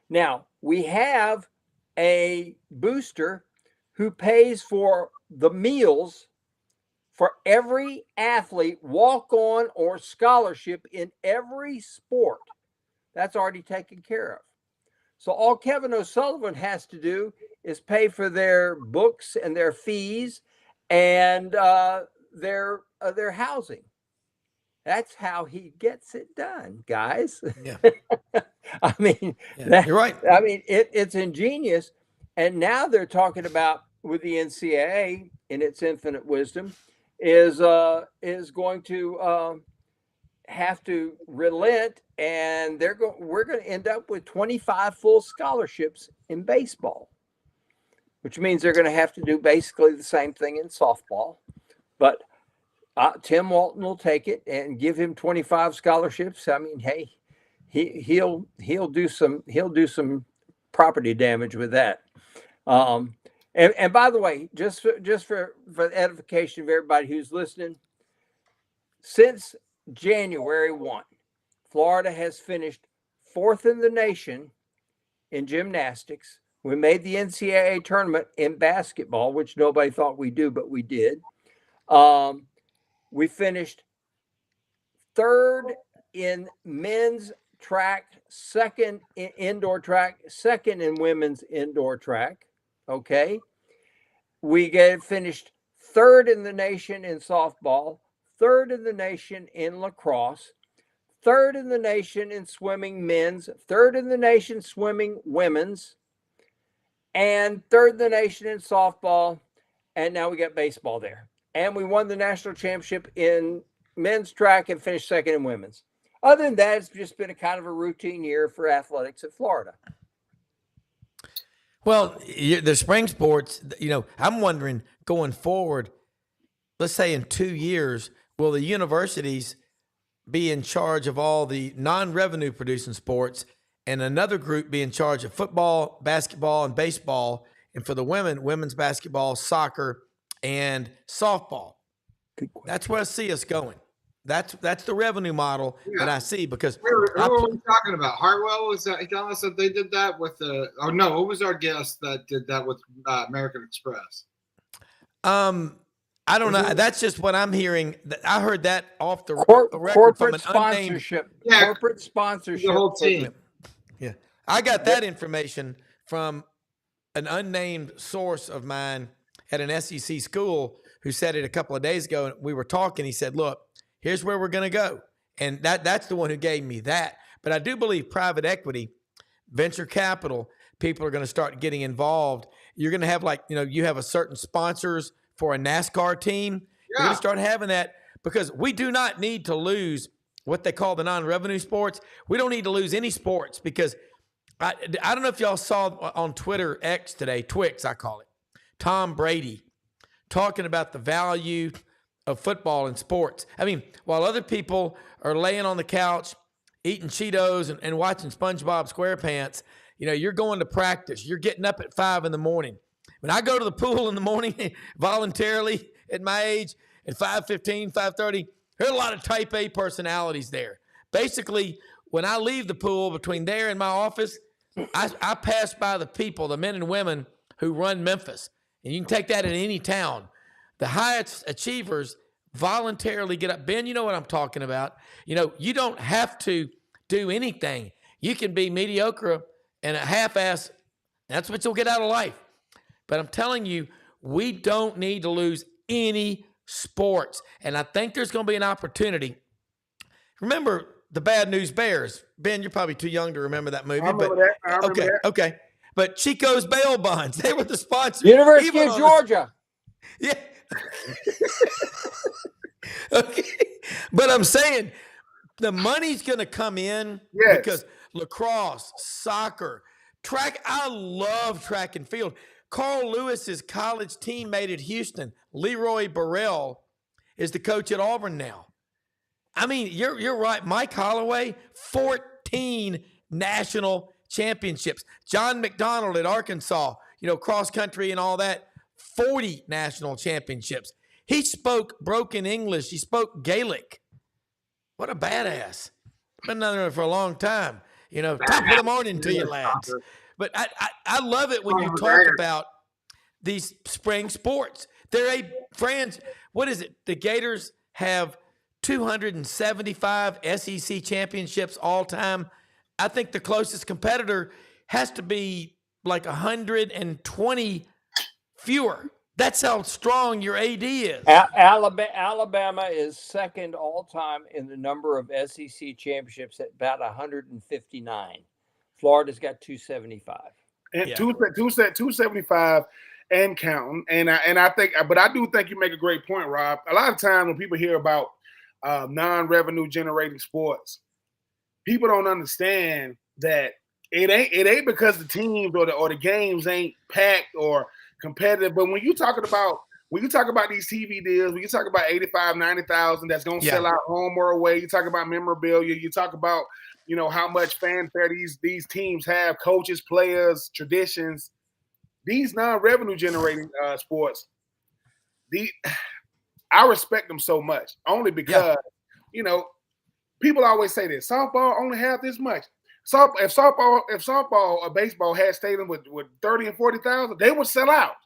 Now, we have a booster who pays for the meals for every athlete, walk-on or scholarship in every sport. That's already taken care of. So all Kevin O'Sullivan has to do is pay for their books and their fees and their housing. That's how he gets it done, guys. Yeah. I mean, you're right. I mean, it's ingenious. And now they're talking about, with the NCAA in its infinite wisdom, is going to have to relent, and we're going to end up with 25 full scholarships in baseball, which means they're going to have to do basically the same thing in softball. But Tim Walton will take it and give him 25 scholarships. I mean, hey, he'll do some property damage with that. And by the way, just for the edification of everybody who's listening, since January 1, Florida has finished 4th in the nation in gymnastics. We made the NCAA tournament in basketball, which nobody thought we'd do, but we did. We finished 3rd in men's track, 2nd in indoor track, 2nd in women's indoor track. Okay. We finished 3rd in the nation in softball, 3rd in the nation in lacrosse, third in the nation in swimming men's, third in the nation swimming women's, and third in the nation in softball. And now we got baseball there. And we won the national championship in men's track and finished second in women's. Other than that, it's just been a kind of a routine year for athletics at Florida. Well, the spring sports, I'm wondering going forward, let's say in 2 years, will the universities be in charge of all the non-revenue producing sports and another group be in charge of football, basketball, and baseball, and for the women, women's basketball, soccer, and softball? That's where I see us going. That's the revenue model that I see, because who are we talking about? Hartwell was that telling us that they did that with the? Oh no, what was our guest that did that with American Express? I don't know. That's just what I'm hearing. I heard that off the record corporate from an sponsorship. unnamed, Corporate sponsorship. The whole team. Yeah, I got that information from an unnamed source of mine at an SEC school who said it a couple of days ago, and we were talking. He said, "Look, here's where we're going to go," and that's the one who gave me that. But I do believe private equity, venture capital, people are going to start getting involved. You're going to have you have a certain sponsors for a NASCAR team. You're going to start having that, because we do not need to lose what they call the non-revenue sports. We don't need to lose any sports, because I don't know if y'all saw on Twitter, X today, Twix I call it, Tom Brady talking about the value of football and sports. I mean, while other people are laying on the couch eating Cheetos and watching SpongeBob SquarePants, you're going to practice. You're getting up at 5 in the morning. When I go to the pool in the morning voluntarily at my age at 5:15, 5:30, there's a lot of type A personalities there. Basically, when I leave the pool between there and my office, I pass by the people, the men and women who run Memphis. And you can take that in any town. The highest achievers voluntarily get up. Ben, you know what I'm talking about. You don't have to do anything. You can be mediocre and a half-ass. That's what you'll get out of life. But I'm telling you, we don't need to lose any sports. And I think there's going to be an opportunity. Remember the Bad News Bears? Ben, you're probably too young to remember that movie. I remember that. Okay. But Chico's bail bonds, they were the sponsors. University of Georgia. Yeah. Okay. But I'm saying the money's going to come in because lacrosse, soccer, track. I love track and field. Carl Lewis's college teammate at Houston, Leroy Burrell, is the coach at Auburn now. I mean, you're right. Mike Holloway, 14 national championships. John McDonald at Arkansas, cross country and all that, 40 national championships. He spoke broken English. He spoke Gaelic. What a badass. Been down there for a long time. Top of the morning to you, lads. But I love it when you talk about these spring sports. What is it? The Gators have 275 SEC championships all time. I think the closest competitor has to be like 120 fewer. That's how strong your AD is. Alabama is second all time in the number of SEC championships at about 159. Florida's got 275. And 275 and counting. And I think, but I do think you make a great point, Rob. A lot of times when people hear about non-revenue generating sports, people don't understand that it ain't because the teams or the games ain't packed or competitive. But when you talk about these TV deals, when you talk about 85, 90,000 that's gonna sell out home or away, you talk about memorabilia, you talk about how much fanfare these teams have, coaches, players, traditions. These non-revenue generating sports, I respect them so much only because people always say this: softball only have this much. If softball or baseball had stadiums with 30 and 40,000, they would sell out.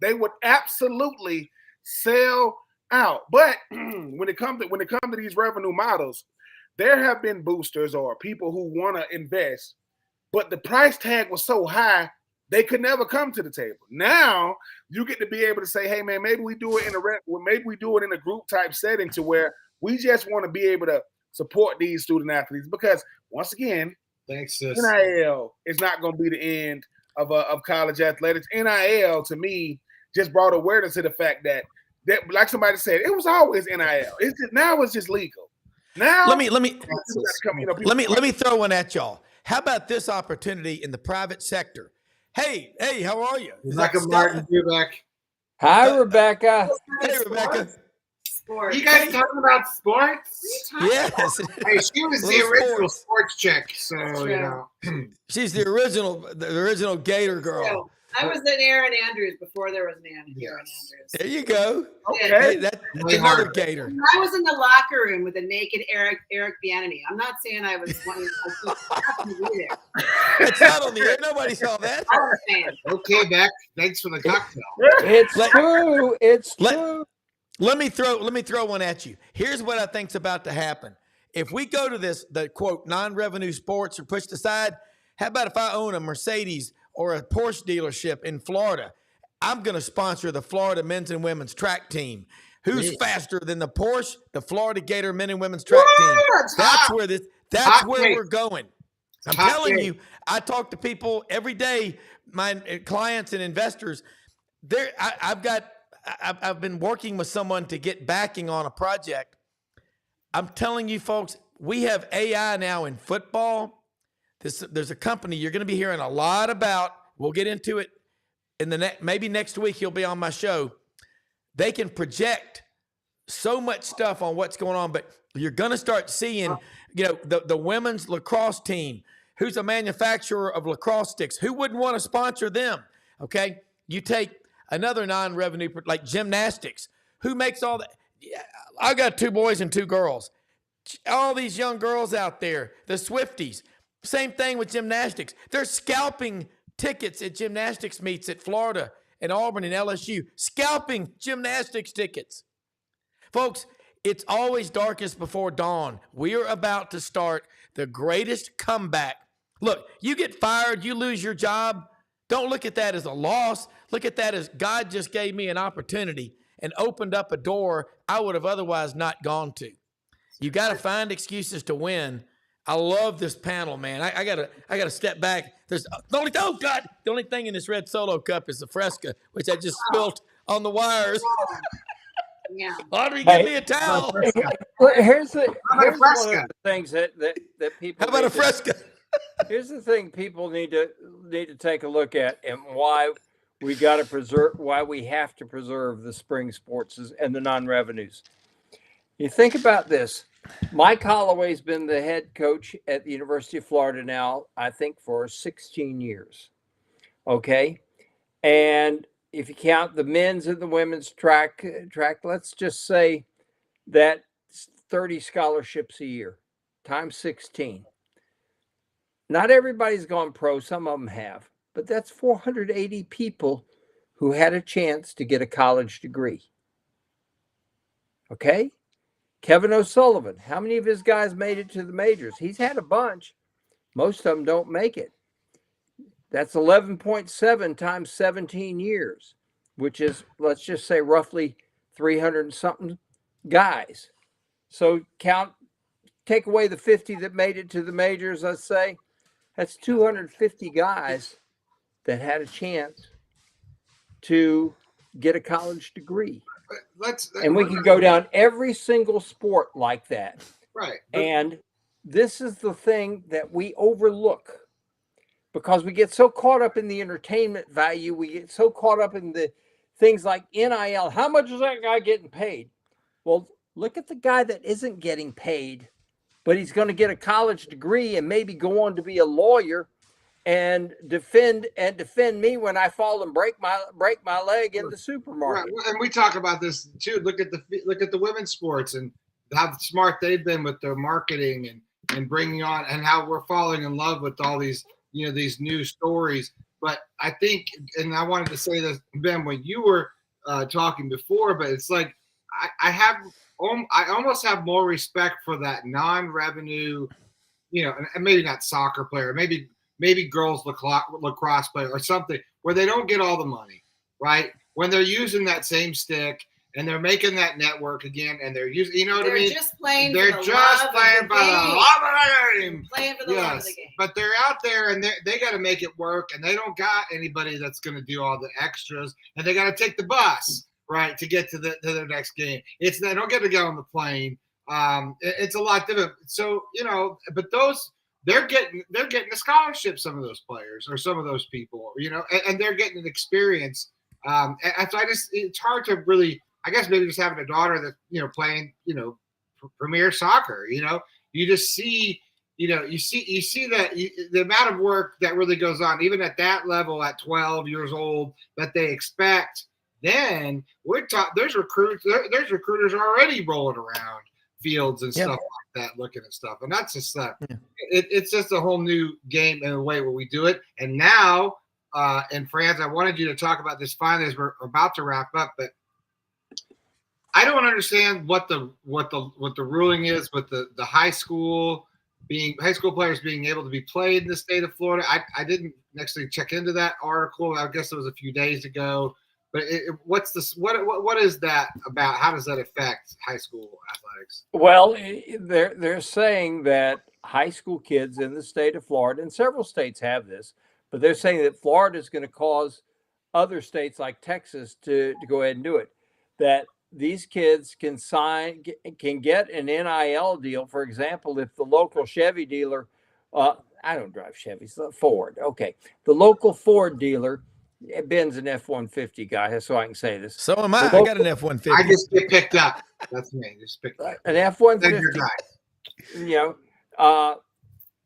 They would absolutely sell out. But when it comes to these revenue models, there have been boosters or people who want to invest, but the price tag was so high they could never come to the table. Now you get to be able to say, "Hey, man, maybe we do it in a group type setting to where we just want to be able to support these student athletes because once again, thanks, sis. NIL is not going to be the end of college athletics. NIL to me just brought awareness to the fact that like somebody said, it was always NIL. It's just, now it's just legal. Now let me throw one at y'all. How about this opportunity in the private sector? Hey, how are you? Rebecca Martin Dubeck. Hi, Rebecca. Hey, Rebecca. Sports. You guys talking about sports? Yes. Hey, she was the original sports chick, so you know. She's the original Gator girl. So, I was an Aaron Andrews before there was an Aaron Andrews. There you go. Okay, hey, that's another Gator. I was in the locker room with a naked Eric Bieniemy. I'm not saying I was one. I was be there. It's not on the air. Nobody saw that. I was saying. Okay, Beck. Thanks for the cocktail. It's true. It's true. Let me throw one at you. Here's what I think's about to happen. If we go to the quote non-revenue sports are pushed aside, how about if I own a Mercedes or a Porsche dealership in Florida? I'm going to sponsor the Florida men's and women's track team. Who's faster than the Porsche? The Florida Gator men and women's track team. That's where we're going. I'm telling you, I talk to people every day, my clients and investors. I've been working with someone to get backing on a project. I'm telling you, folks, we have AI now in football. There's a company you're going to be hearing a lot about. We'll get into it in maybe next week. He'll be on my show. They can project so much stuff on what's going on, but you're going to start seeing, the women's lacrosse team. Who's a manufacturer of lacrosse sticks? Who wouldn't want to sponsor them? Okay, you take another non-revenue like gymnastics. Who makes all that? Yeah, I got 2 boys and 2 girls. All these young girls out there, the Swifties. Same thing with gymnastics. They're scalping tickets at gymnastics meets at Florida and Auburn and LSU. Scalping gymnastics tickets. Folks, it's always darkest before dawn. We are about to start the greatest comeback. Look, you get fired, you lose your job. Don't look at that as a loss. Look at that as God just gave me an opportunity and opened up a door I would have otherwise not gone to. You got to find excuses to win. I love this panel, man. I gotta step back. There's the only thing in this red Solo cup is the Fresca, which I just spilled on the wires. Yeah. Audrey, give me a towel. Here's one of the things that people. How about a Fresca? Here's the thing people need to take a look at, and why we got to preserve, why we have to preserve the spring sports and the non-revenues. You think about this. Mike Holloway's been the head coach at the University of Florida now, I think, for 16 years. Okay, and if you count the men's and the women's track, let's just say that 30 scholarships a year times 16. Not everybody's gone pro. Some of them have, but that's 480 people who had a chance to get a college degree. Okay. Kevin O'Sullivan, how many of his guys made it to the majors? He's had a bunch. Most of them don't make it. That's 11.7 times 17 years, which is, let's just say, roughly 300 and something guys. So take away the 50 that made it to the majors, let's say, that's 250 guys that had a chance to get a college degree. And we can go down every single sport like that. Right. And this is the thing that we overlook because we get so caught up in the entertainment value. We get so caught up in the things like NIL. How much is that guy getting paid? Well, look at the guy that isn't getting paid, but he's going to get a college degree and maybe go on to be a lawyer and defend me when I fall and break my leg in the supermarket. Right. And we talk about this too. Look at the women's sports and how smart they've been with their marketing and bringing on, and how we're falling in love with all these these new stories. But I think, and I wanted to say this, Ben, when you were talking before, but it's like I almost have more respect for that non-revenue, and maybe not soccer player, maybe girls lacrosse player or something where they don't get all the money, right? When they're using that same stick and they're making that network again, and they're using, you know what I mean? They're just playing. They're for the just love playing of for the the game. love of the game. Playing for the love of the game. But they're out there, and they got to make it work, and they don't got anybody that's going to do all the extras, and they got to take the bus, right, to get to their next game. They don't get to go on the plane. It's a lot different. So, but they're getting a scholarship, some of those players or some of those people, and they're getting an experience. And so it's hard to really, I guess maybe just having a daughter that, playing, premier soccer, you just see, you see that the amount of work that really goes on, even at that level, at 12 years old, that they expect. Then there's recruiters already rolling around fields and stuff like that, looking at stuff, and that's just it's just a whole new game in a way where we do it. And now, and Franz, I wanted you to talk about this finally as we're about to wrap up, but I don't understand what the ruling is with the high school players being able to be played in the state of Florida. I didn't actually check into that article. I guess it was a few days ago. But what is that about? How does that affect high school athletics? Well, they're saying that high school kids in the state of Florida, and several states have this, but they're saying that Florida is going to cause other states like Texas to go ahead and do it. That these kids can get an NIL deal. For example, if the local Chevy dealer, I don't drive Chevys, Ford. Okay, the local Ford dealer. Ben's an F-150 guy, so I can say this. So am I. I got an F-150. I just get picked up. That's me. Just picked up. An F-150.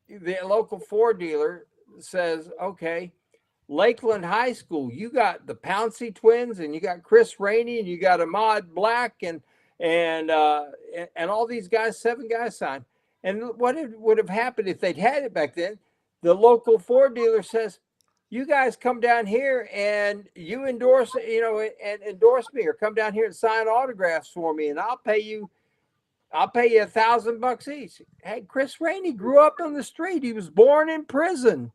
The local Ford dealer says, okay, Lakeland High School, you got the Pouncey twins, and you got Chris Rainey, and you got Ahmad Black, and all these guys, 7 guys signed. And what would have happened if they'd had it back then? The local Ford dealer says, you guys come down here and you endorse me, or come down here and sign autographs for me, and I'll pay you $1,000 each. Hey, Chris Rainey grew up on the street. He was born in prison.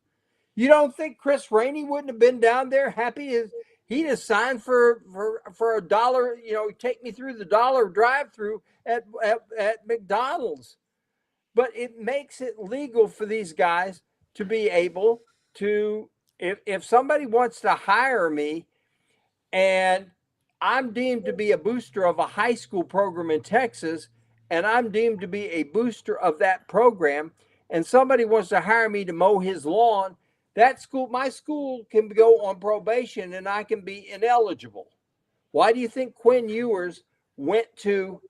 You don't think Chris Rainey wouldn't have been down there happy as he'd have signed for $1, take me through the dollar drive-through at McDonald's. But it makes it legal for these guys to be able to, if somebody wants to hire me and I'm deemed to be a booster of a high school program in Texas, and I'm deemed to be a booster of that program, and somebody wants to hire me to mow his lawn, my school can go on probation and I can be ineligible. Why do you think Quinn Ewers went to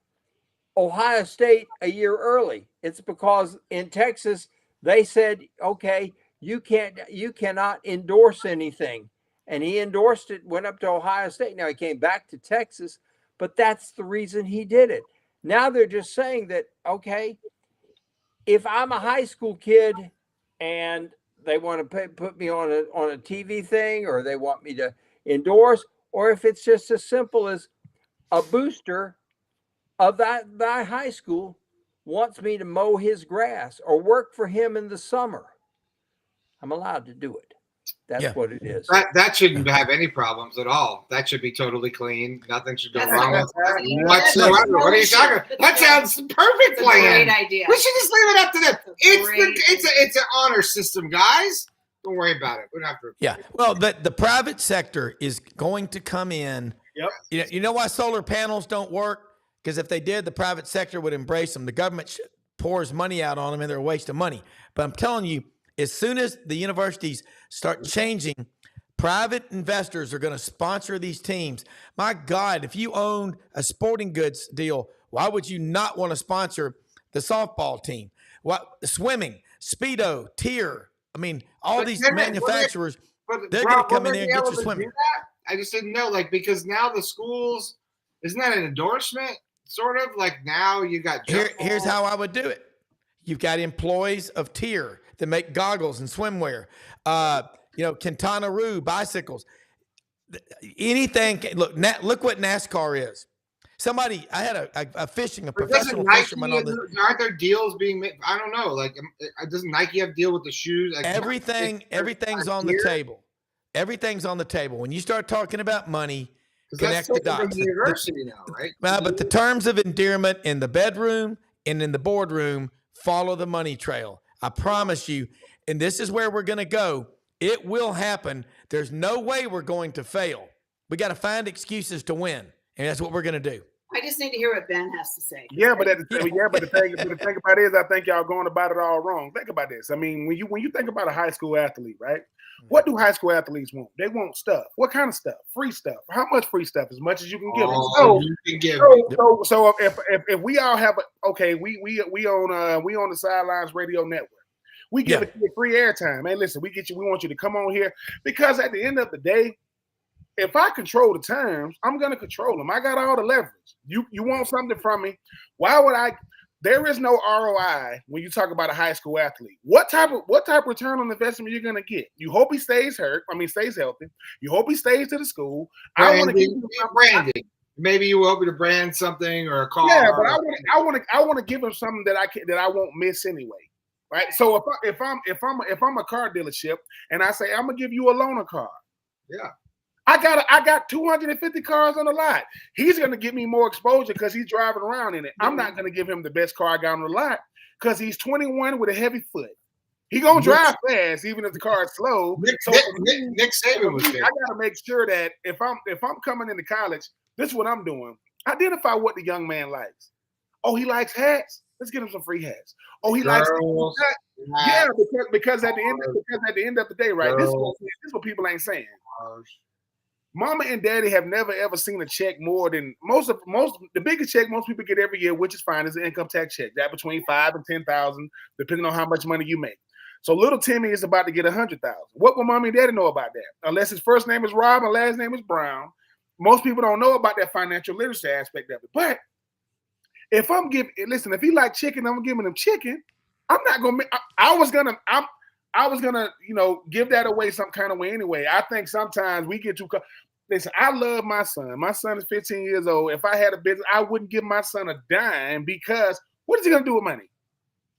Ohio State a year early? It's because in Texas, they said, okay, you cannot endorse anything. And he endorsed it, went up to Ohio State. Now he came back to Texas, but that's the reason he did it. Now they're just saying that, okay, if I'm a high school kid and they want to put me on a TV thing, or they want me to endorse, or if it's just as simple as a booster of that high school wants me to mow his grass or work for him in the summer, I'm allowed to do it. That's what it is. That shouldn't have any problems at all. That should be totally clean. Nothing should go wrong with it whatsoever. What are you talking about? That sounds perfect plan. Great idea. We should just leave it up to them. It's an honor system, guys. Don't worry about it. We don't have to. Yeah. Well, the private sector is going to come in. Yep. You know why solar panels don't work? Because if they did, the private sector would embrace them. The government pours money out on them, and they're a waste of money. But I'm telling you, as soon as the universities start changing, private investors are going to sponsor these teams. My God, if you owned a sporting goods deal, why would you not want to sponsor the softball team? Swimming, Speedo, Tier. I mean, all these manufacturers, they're going to come in there and get you swimming. I just didn't know, because now the schools, isn't that an endorsement? Sort of now you got. Here's how I would do it. You've got employees of Tier that make goggles and swimwear. Quintana Roo bicycles. Anything. Look what NASCAR is. I had a professional fisherman on the. Aren't there deals being made? I don't know. Doesn't Nike have a deal with the shoes? Everything's on the table. Everything's on the table. When you start talking about money, Connect the dots. University now, right? Well, but the terms of endearment in the bedroom and in the boardroom follow the money trail. I promise you. And this is where we're going to go. It will happen. There's no way we're going to fail. We got to find excuses to win, and that's what we're going to do. I just need to hear what Ben has to say. Yeah, but the thing about it is, I think y'all going about it all wrong. Think about this. I mean, when you think about a high school athlete, right? What do high school athletes want? They want stuff. What kind of stuff? Free stuff. How much free stuff? As much as you can give them. So if we all have we on the Sidelines Radio Network. We give it free airtime. Hey, listen, we want you to come on here because at the end of the day, if I control the terms, I'm gonna control them. I got all the leverage. You want something from me? Why would I? There is no ROI when you talk about a high school athlete. What type of return on investment you're gonna get? You hope he stays healthy. You hope he stays to the school. I want to give him branding. Maybe you want me to brand something or a car. Yeah, but I want to give him something that I won't miss anyway. Right. So if I'm a car dealership and I say I'm gonna give you a loaner car. Yeah. I got 250 cars on the lot. He's gonna get me more exposure because he's driving around in it. I'm not gonna give him the best car I got on the lot because he's 21 with a heavy foot. He gonna drive fast even if the car is slow. Nick Saban was there. I gotta make sure that if I'm coming into college, this is what I'm doing. Identify what the young man likes. Oh, he likes hats. Let's get him some free hats. Oh, he likes because at the end of the day, right? This is what people ain't saying. Mama and daddy have never ever seen a check more than the biggest check most people get every year, which is fine, is an income tax check. That between $5,000 and $10,000, depending on how much money you make. So little Timmy is about to get $100,000. What will mommy and daddy know about that? Unless his first name is Rob and last name is Brown. Most people don't know about that financial literacy aspect of it. But if he like chicken, I'm giving him chicken. I'm not gonna. I was gonna, give that away some kind of way anyway. I think sometimes we get too. Listen, I love my son. My son is 15 years old. If I had a business, I wouldn't give my son a dime because what is he gonna do with money?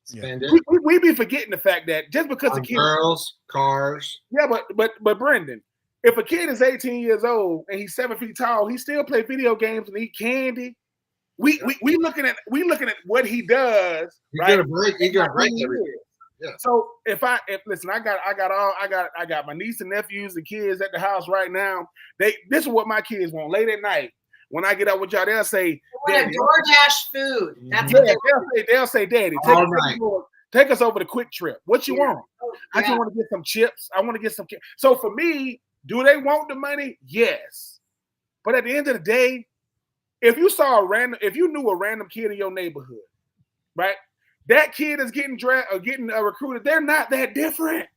Spend it. We be forgetting the fact that just because a kid, girls, cars. Yeah, but Brendan, if a kid is 18 years old and he's 7 feet tall, he still play video games and eat candy. We looking at what he does. You right? You got a break everything. Yeah. So I got my niece and nephews and kids at the house right now. This is what my kids want late at night. When I get out with y'all, they'll say, "Daddy, DoorDash food." That's they'll say, "Daddy, take us over the Quick Trip. What you want?" I just want to get some chips. I want to get some. So for me, do they want the money? Yes. But at the end of the day, if you knew a random kid in your neighborhood, right? That kid is getting recruited. They're not that different.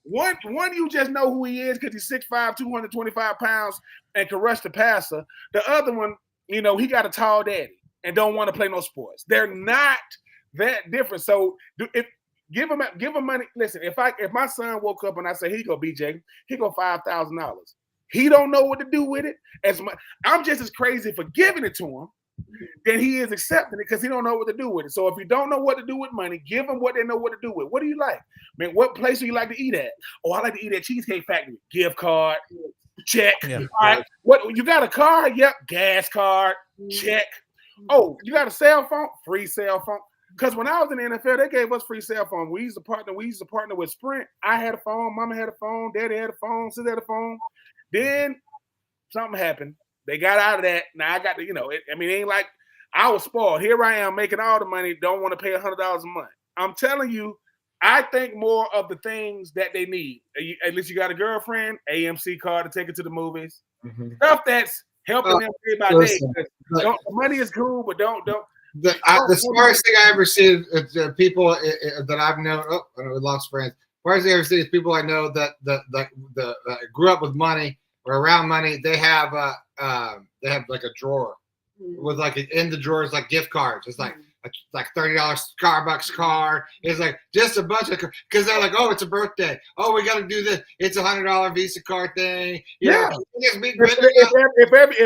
One you just know who he is because he's 6'5", 225 pounds and can rush the passer. The other one, he got a tall daddy and don't want to play no sports. They're not that different. So give him money. Listen, if my son woke up and I say, "Here you go, BJ," he go $5,000. He don't know what to do with it. I'm just as crazy for giving it to him than he is accepting it because he don't know what to do with it. So if you don't know what to do with money, give them what they know what to do with. What do you like? Man, what place do you like to eat at? Oh, I like to eat at Cheesecake Factory. Gift card, check. Yeah. All right. What, you got a car? Yep. Gas card, check. Oh, you got a cell phone? Free cell phone. Because when I was in the NFL, they gave us free cell phone. We used to partner with Sprint. I had a phone, mama had a phone, daddy had a phone, sister had a phone. Then something happened. They got out of that. Now I got to, it ain't like I was spoiled. Here I am making all the money, don't want to pay $100 a month. I'm telling you, I think more of the things that they need. At least you got a girlfriend, AMC card to take it to the movies. Mm-hmm. Stuff that's helping them day by day. The money is cool, but don't. The smartest thing I ever see is people that I've known. Oh, I lost friends. Smartest thing I ever see is people I know that grew up with money or around money. They have like a drawer with like in the drawer is like gift cards. It's like $30 Starbucks card. It's like just a bunch of because they're like, oh, it's a birthday. Oh, we got to do this. It's $100 Visa card thing. If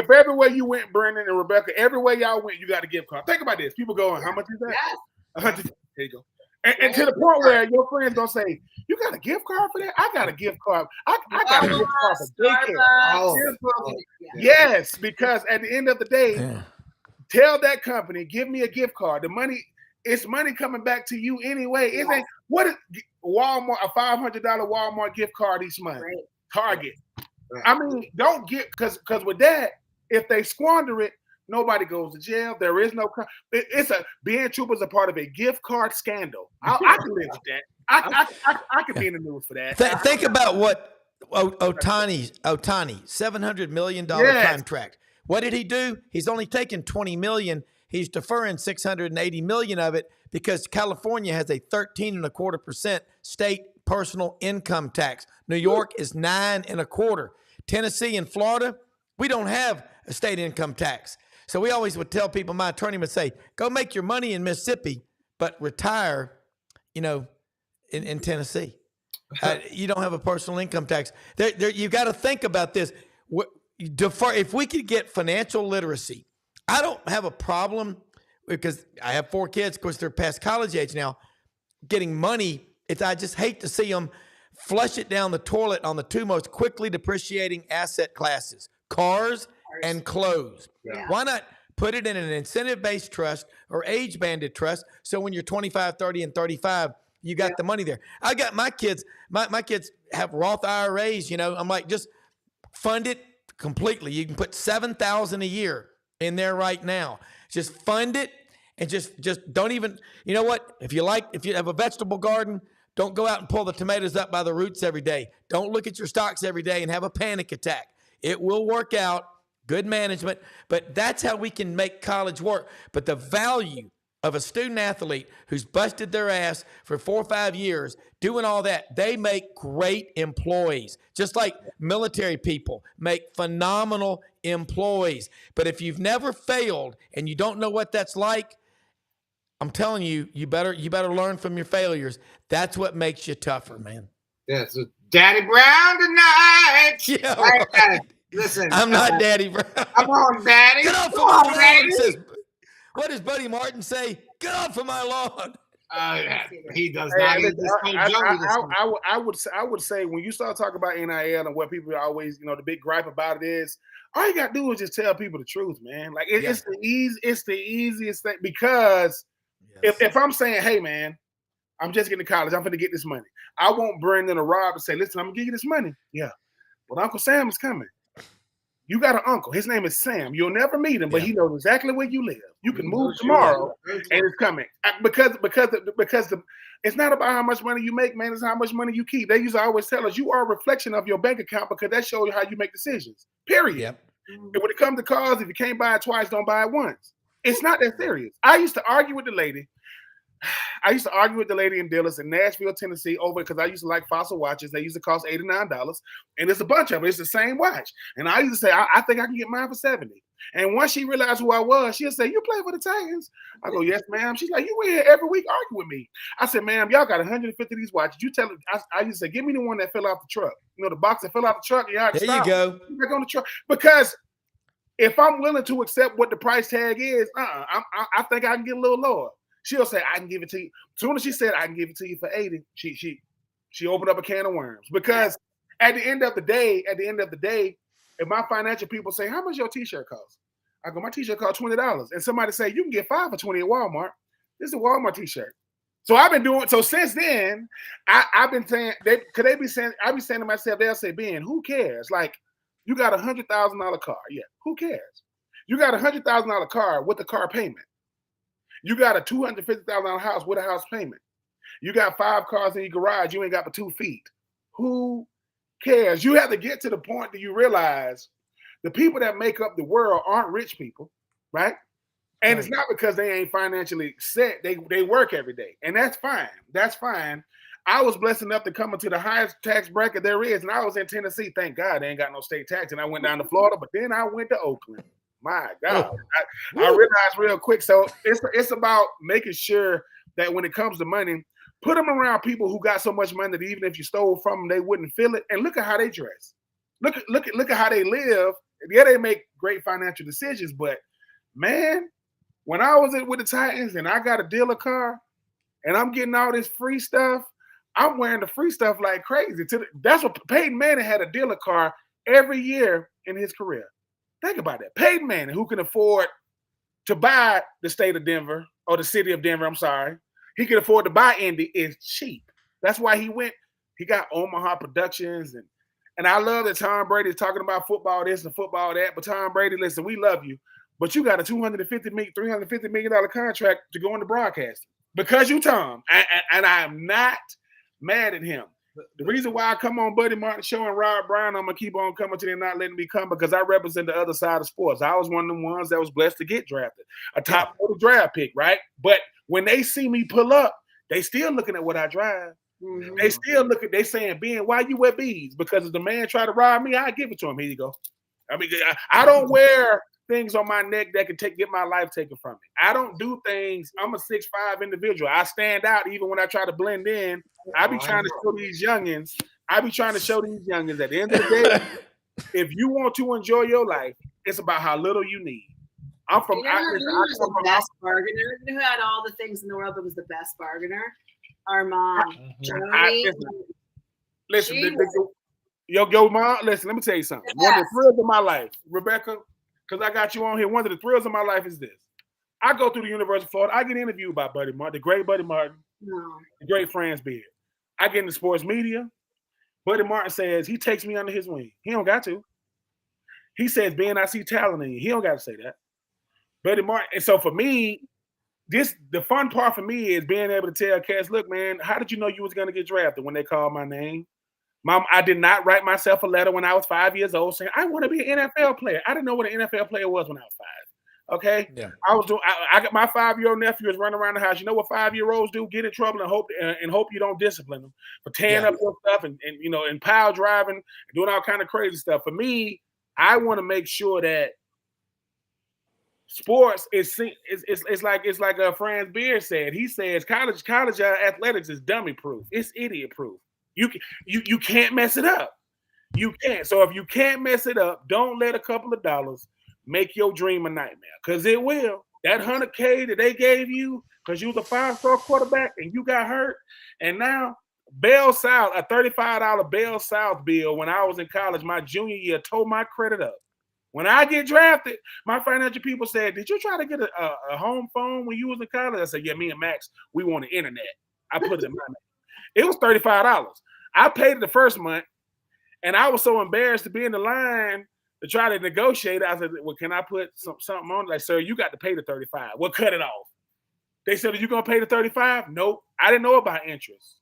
everywhere you went, Brendan and Rebecca, everywhere y'all went, you got a gift card. Think about this. People going, how much is that? Yes. 100. There you go. And to the point where your friends gonna say, "You got a gift card for that? I got a gift card. I got a gift card for daycare." Yes, because at the end of the day, tell that company, give me a gift card. The money, it's money coming back to you anyway. It ain't what is Walmart, a $500 Walmart gift card each month. Right. Target. Right. I mean, don't get because with that, if they squander it, nobody goes to jail. There is no. It's being Troupe is a part of a gift card scandal. I can live with that. I could be in the news for that. Think about what Otani, $700 million contract. What did he do? He's only taken $20 million. He's deferring $680 million of it because California has a 13.25% state personal income tax. New York is 9.25%. Tennessee and Florida, we don't have a state income tax. So we always would tell people, my attorney would say, go make your money in Mississippi, but retire, in Tennessee. You don't have a personal income tax. You got to think about this. If we could get financial literacy, I don't have a problem because I have 4 kids. Of course, they're past college age now. Getting money, I just hate to see them flush it down the toilet on the 2 most quickly depreciating asset classes, cars and clothes. Yeah. Why not put it in an incentive-based trust or age-banded trust so when you're 25, 30, and 35, you got the money there. I got my kids, my kids have Roth IRAs, I'm like, just fund it completely. You can put $7,000 a year in there right now. Just fund it and just don't even, you know what? If you have a vegetable garden, don't go out and pull the tomatoes up by the roots every day. Don't look at your stocks every day and have a panic attack. It will work out. Good management, but that's how we can make college work. But the value of a student athlete who's busted their ass for 4 or 5 years doing all that, they make great employees, just like military people make phenomenal employees. But if you've never failed and you don't know what that's like, I'm telling you, you better learn from your failures. That's what makes you tougher, man. Yeah, so Daddy Brown tonight. Yeah, right. Listen, I'm not Daddy Brown. Come on, Daddy. Get off of my lawn. What does Buddy Martin say? Get off of my lawn. He does not. I would say when you start talking about NIL and what people always, the big gripe about it is, all you got to do is just tell people the truth, man. Like it's the easiest thing because if I'm saying, hey, man, I'm just getting to college, I'm going to get this money. I won't Brandon or Rob and say, listen, I'm going to give you this money. Yeah. Well, Uncle Sam is coming. You got an uncle. His name is Sam. You'll never meet him, but he knows exactly where you live. You can move tomorrow, and it's coming. Because it's not about how much money you make, man. It's how much money you keep. They used to always tell us you are a reflection of your bank account because that shows you how you make decisions. Period. Yep. And when it comes to cars, if you can't buy it twice, don't buy it once. It's not that serious. I used to argue with the lady in dealers in Nashville, Tennessee, over because I used to like Fossil watches. They used to cost $89, and it's a bunch of them. It's the same watch. And I used to say, I think I can get mine for $70. And once she realized who I was, she'll say, you play for the Titans? I go, yes, ma'am. She's like, you in here every week arguing with me. I said, ma'am, y'all got 150 of these watches. You tell her, I used to say, give me the one that fell off the truck. The box that fell off the truck. There you go. Back on the truck. Because if I'm willing to accept what the price tag is, I think I can get a little lower. She'll say, I can give it to you. As soon as she said, I can give it to you for 80, she opened up a can of worms. Because at the end of the day, if my financial people say, how much your t-shirt cost? I go, my t-shirt cost $20. And somebody say, you can get 5 for $20 at Walmart. This is a Walmart t-shirt. So since then, I've been saying, I be saying to myself, they'll say, Ben, who cares? Like, you got a $100,000 car. Yeah, who cares? You got a $100,000 car with a car payment. You got a $250,000 house with a house payment. You got 5 cars in your garage. You ain't got but 2 feet. Who cares? You have to get to the point that you realize the people that make up the world aren't rich people, right? And it's not because they ain't financially set. They work every day, and that's fine. That's fine. I was blessed enough to come into the highest tax bracket there is, and I was in Tennessee. Thank God they ain't got no state tax, and I went down to Florida, but then I went to Oakland. My God, I realized real quick. So it's about making sure that when it comes to money, put them around people who got so much money that even if you stole from them, they wouldn't feel it. And look at how they dress. Look at how they live. Yeah, they make great financial decisions, but man, when I was with the Titans and I got a dealer car and I'm getting all this free stuff. I'm wearing the free stuff like crazy. That's what Peyton Manning had a dealer car every year in his career. Think about that. Peyton Manning, who can afford to buy the state of Denver, or the city of Denver, I'm sorry. He can afford to buy Indy, is cheap. That's why he got Omaha Productions. And I love that Tom Brady is talking about football this and football that. But Tom Brady, listen, we love you. But you got a $350 million contract to go into broadcasting. Because you, Tom. And I am not mad at him. The reason why I come on Buddy Martin show and Rob Brown, I'm going to keep on coming to them, not letting me come, because I represent the other side of sports. I was one of the ones that was blessed to get drafted. A top 40 draft pick, right? But when they see me pull up, they still looking at what I drive. Mm-hmm. They still they saying, Ben, why you wear beads? Because if the man try to rob me, I give it to him. Here you go. I mean, I don't wear things on my neck that can get my life taken from me. I don't do things. I'm a 6'5" individual. I stand out even when I try to blend in. I be trying to show these youngins. At the end of the day, if you want to enjoy your life, it's about how little you need. I'm from. You know who was the best bargainer? You know who had all the things in the world, but was the best bargainer? Our mom, Joni. Listen, yo, mom. Listen, let me tell you something. One of the thrills of my life, Rebecca, because I got you on here. One of the thrills of my life is this. I go through the University of Florida. I get interviewed by Buddy Martin, the great Buddy Martin, the great Franz Beard. I get into sports media. Buddy Martin says he takes me under his wing. He don't got to. He says, Ben, I see talent in you. He don't got to say that. Buddy Martin. And so for me, the fun part for me is being able to tell cats, look, man, how did you know you was going to get drafted when they called my name? Mom, I did not write myself a letter when I was 5 years old saying, I want to be an NFL player. I didn't know what an NFL player was when I was 5. Okay, yeah. I got my 5-year-old nephew is running around the house. You know what 5-year-olds do? Get in trouble and hope you don't discipline them for tearing up your stuff and pile driving and doing all kind of crazy stuff. For me, I want to make sure that sports is like Franz Beard said. He says college athletics is dummy proof. It's idiot proof. You can't mess it up. You can't. So if you can't mess it up, don't let a couple of dollars make your dream a nightmare, because it will. That $100K that they gave you because you was a 5-star quarterback and you got hurt, and now Bell South, a $35 Bell South bill when I was in college my junior year tore my credit up. When I get drafted, my financial people said, did you try to get a home phone when you was in college? I said, yeah, me and Max, we want the internet. I put it in my name. It was $35. I paid it the first month, and I was so embarrassed to be in the line to try to negotiate. I said, well, can I put something on? Like, sir, you got to pay the $35. Well, cut it off. They said, are you going to pay the $35? Nope. I didn't know about interest.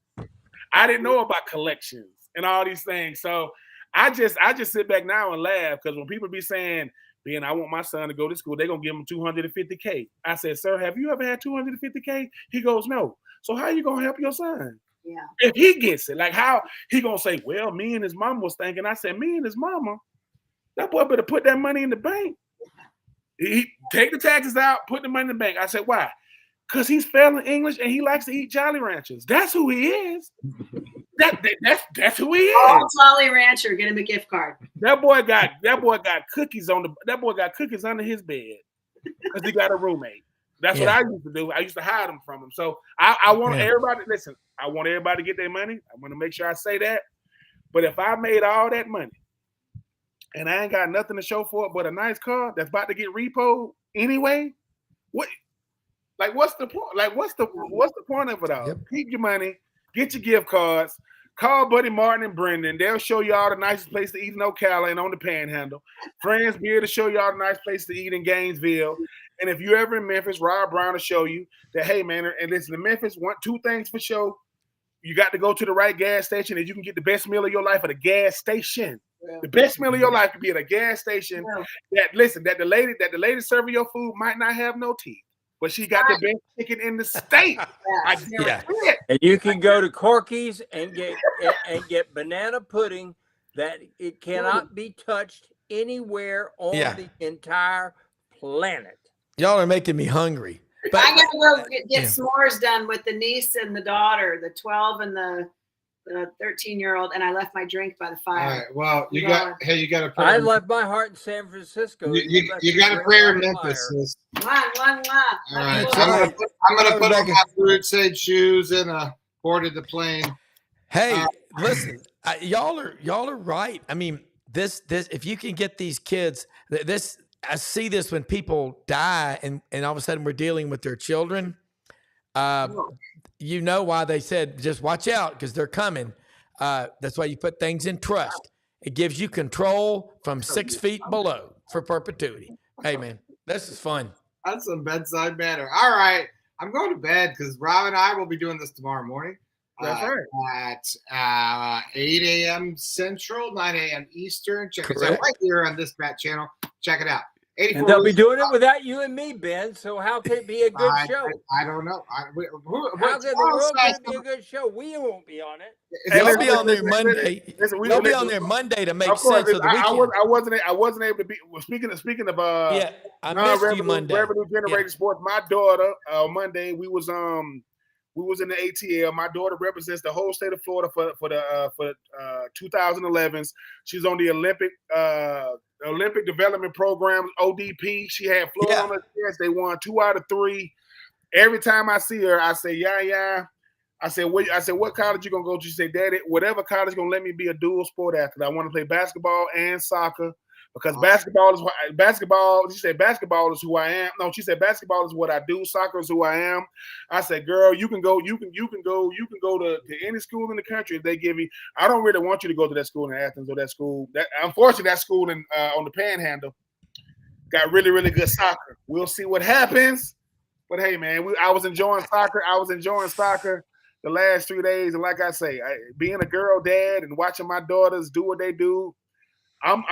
I didn't know about collections and all these things. So I just sit back now and laugh, because when people be saying, Ben, I want my son to go to school, they're going to give him $250K. I said, sir, have you ever had $250K? He goes, no. So how are you going to help your son? Yeah. If he gets it, like how he going to say, well, me and his mama was thinking. I said, me and his mama? That boy better put that money in the bank. He take the taxes out, put the money in the bank. I said, why? Because he's failing English and he likes to eat Jolly Ranchers. That's who he is. That's who he is. Oh, Jolly Rancher, get him a gift card. That boy got cookies under his bed because he got a roommate. That's what I used to do. I used to hide them from him. So I want everybody to listen. I want everybody to get their money. I want to make sure I say that. But if I made all that money and I ain't got nothing to show for it but a nice car that's about to get repoed anyway, what's the point? Like, what's the point of it all? Yep. Keep your money, get your gift cards, call Buddy Martin and Brendan. They'll show you all the nicest place to eat in Ocala and on the Panhandle. Franz Beard to show you all the nice place to eat in Gainesville. And if you're ever in Memphis, Rob Brown will show you that, hey, man, and listen, to Memphis, two things for sure. You got to go to the right gas station, and you can get the best meal of your life at a gas station. Yeah. The best meal of your life could be at a gas station. Yeah. That the lady serving your food might not have no teeth, but she got the best chicken in the state. I guarantee it. And you can go to Corky's and get banana pudding that it cannot be touched anywhere on the entire planet. Y'all are making me hungry. But I gotta go get s'mores done with the niece and the daughter, the 12 and the the 13-year-old, and I left my drink by the fire. All right. Well, you got to pray. I left my heart in San Francisco. You got to pray in Memphis, sis. One. All right. That's I'm right. gonna put on my Fruit Sage shoes and boarded the plane. Hey, listen, y'all are right. I mean, this if you can get these kids, I see this when people die and all of a sudden we're dealing with their children. You know why they said just watch out because they're coming. That's why you put things in trust. It gives you control from 6 feet below for perpetuity. Hey man, this is fun. That's some bedside manner. All right, I'm going to bed because Rob and I will be doing this tomorrow morning. That's right. At 8 a.m. Central, 9 a.m. Eastern. Check us out Correct. right here on this Bat channel. Check it out. And they'll be doing it without you and me, Ben. So how can it be a good show? I don't know. How can the world can it be a good show? We won't be on it. They'll be on there Monday. They'll be on there Monday to make sense of the weekend. I wasn't able to be. Well, speaking of I missed you Monday. Revenue generating sports. My daughter Monday we was in the ATL. My daughter represents the whole state of Florida for the 2011s. She's on the Olympic Development Program, ODP. She had Florida on her chest. They won 2 out of 3. Every time I see her, I say, yeah. I said, what college you gonna go to? She said, Daddy, whatever college gonna let me be a dual sport athlete. I want to play basketball and soccer because basketball. She said, basketball is who I am. No, she said, basketball is what I do. Soccer is who I am. I said, girl, you can go to any school in the country if they give you. I don't really want you to go to that school in Athens or that school. Unfortunately, that school on the Panhandle got really, really good soccer. We'll see what happens. But hey, man, I was enjoying soccer the last 3 days, and like I say, being a girl dad and watching my daughters do what they do, I'm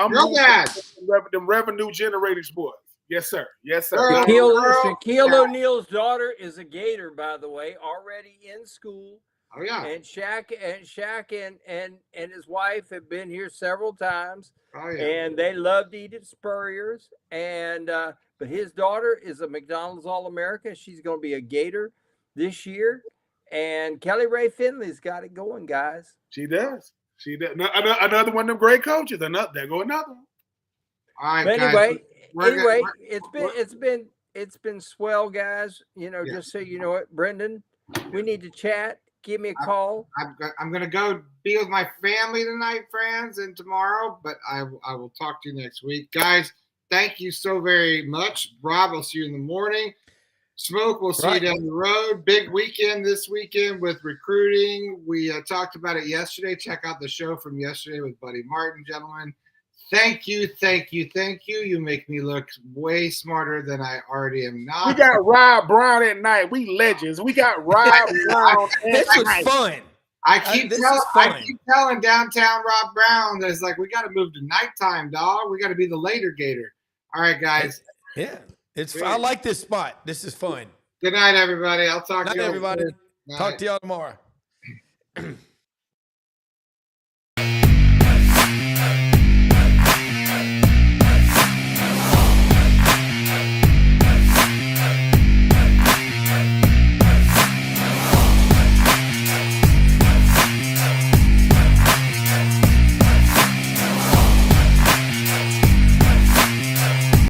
them revenue generating sports. Yes, sir. Shaquille O'Neal's daughter is a Gator, by the way, already in school. Oh yeah. And Shaq and his wife have been here several times. Oh yeah. And they love to eat at Spurrier's. And but his daughter is a McDonald's All-America. She's going to be a Gator this year. And Kelly Ray Finley's got it going, guys. She does. Another one of them great coaches. There go another one. All right, but anyway, it's been swell, guys. Just so you know it, Brendan, we need to chat. Give me a call. I'm going to go be with my family tonight, friends, and tomorrow. But I will talk to you next week, guys. Thank you so very much, Rob. I'll see you in the morning. Smoke, we'll see you down the road. Big weekend this weekend with recruiting. We talked about it yesterday. Check out the show from yesterday with Buddy Martin, gentlemen. Thank you. You make me look way smarter than I already am not. We got Rob Brown at night. We legends. We got Rob Brown at This was night. fun. I keep telling downtown Rob Brown, there's like, we got to move to nighttime, dog. We got to be the later Gator. All right, guys. Yeah. I like this spot. This is fun. Good night, everybody. I'll talk to you. Everybody. Talk to y'all tomorrow.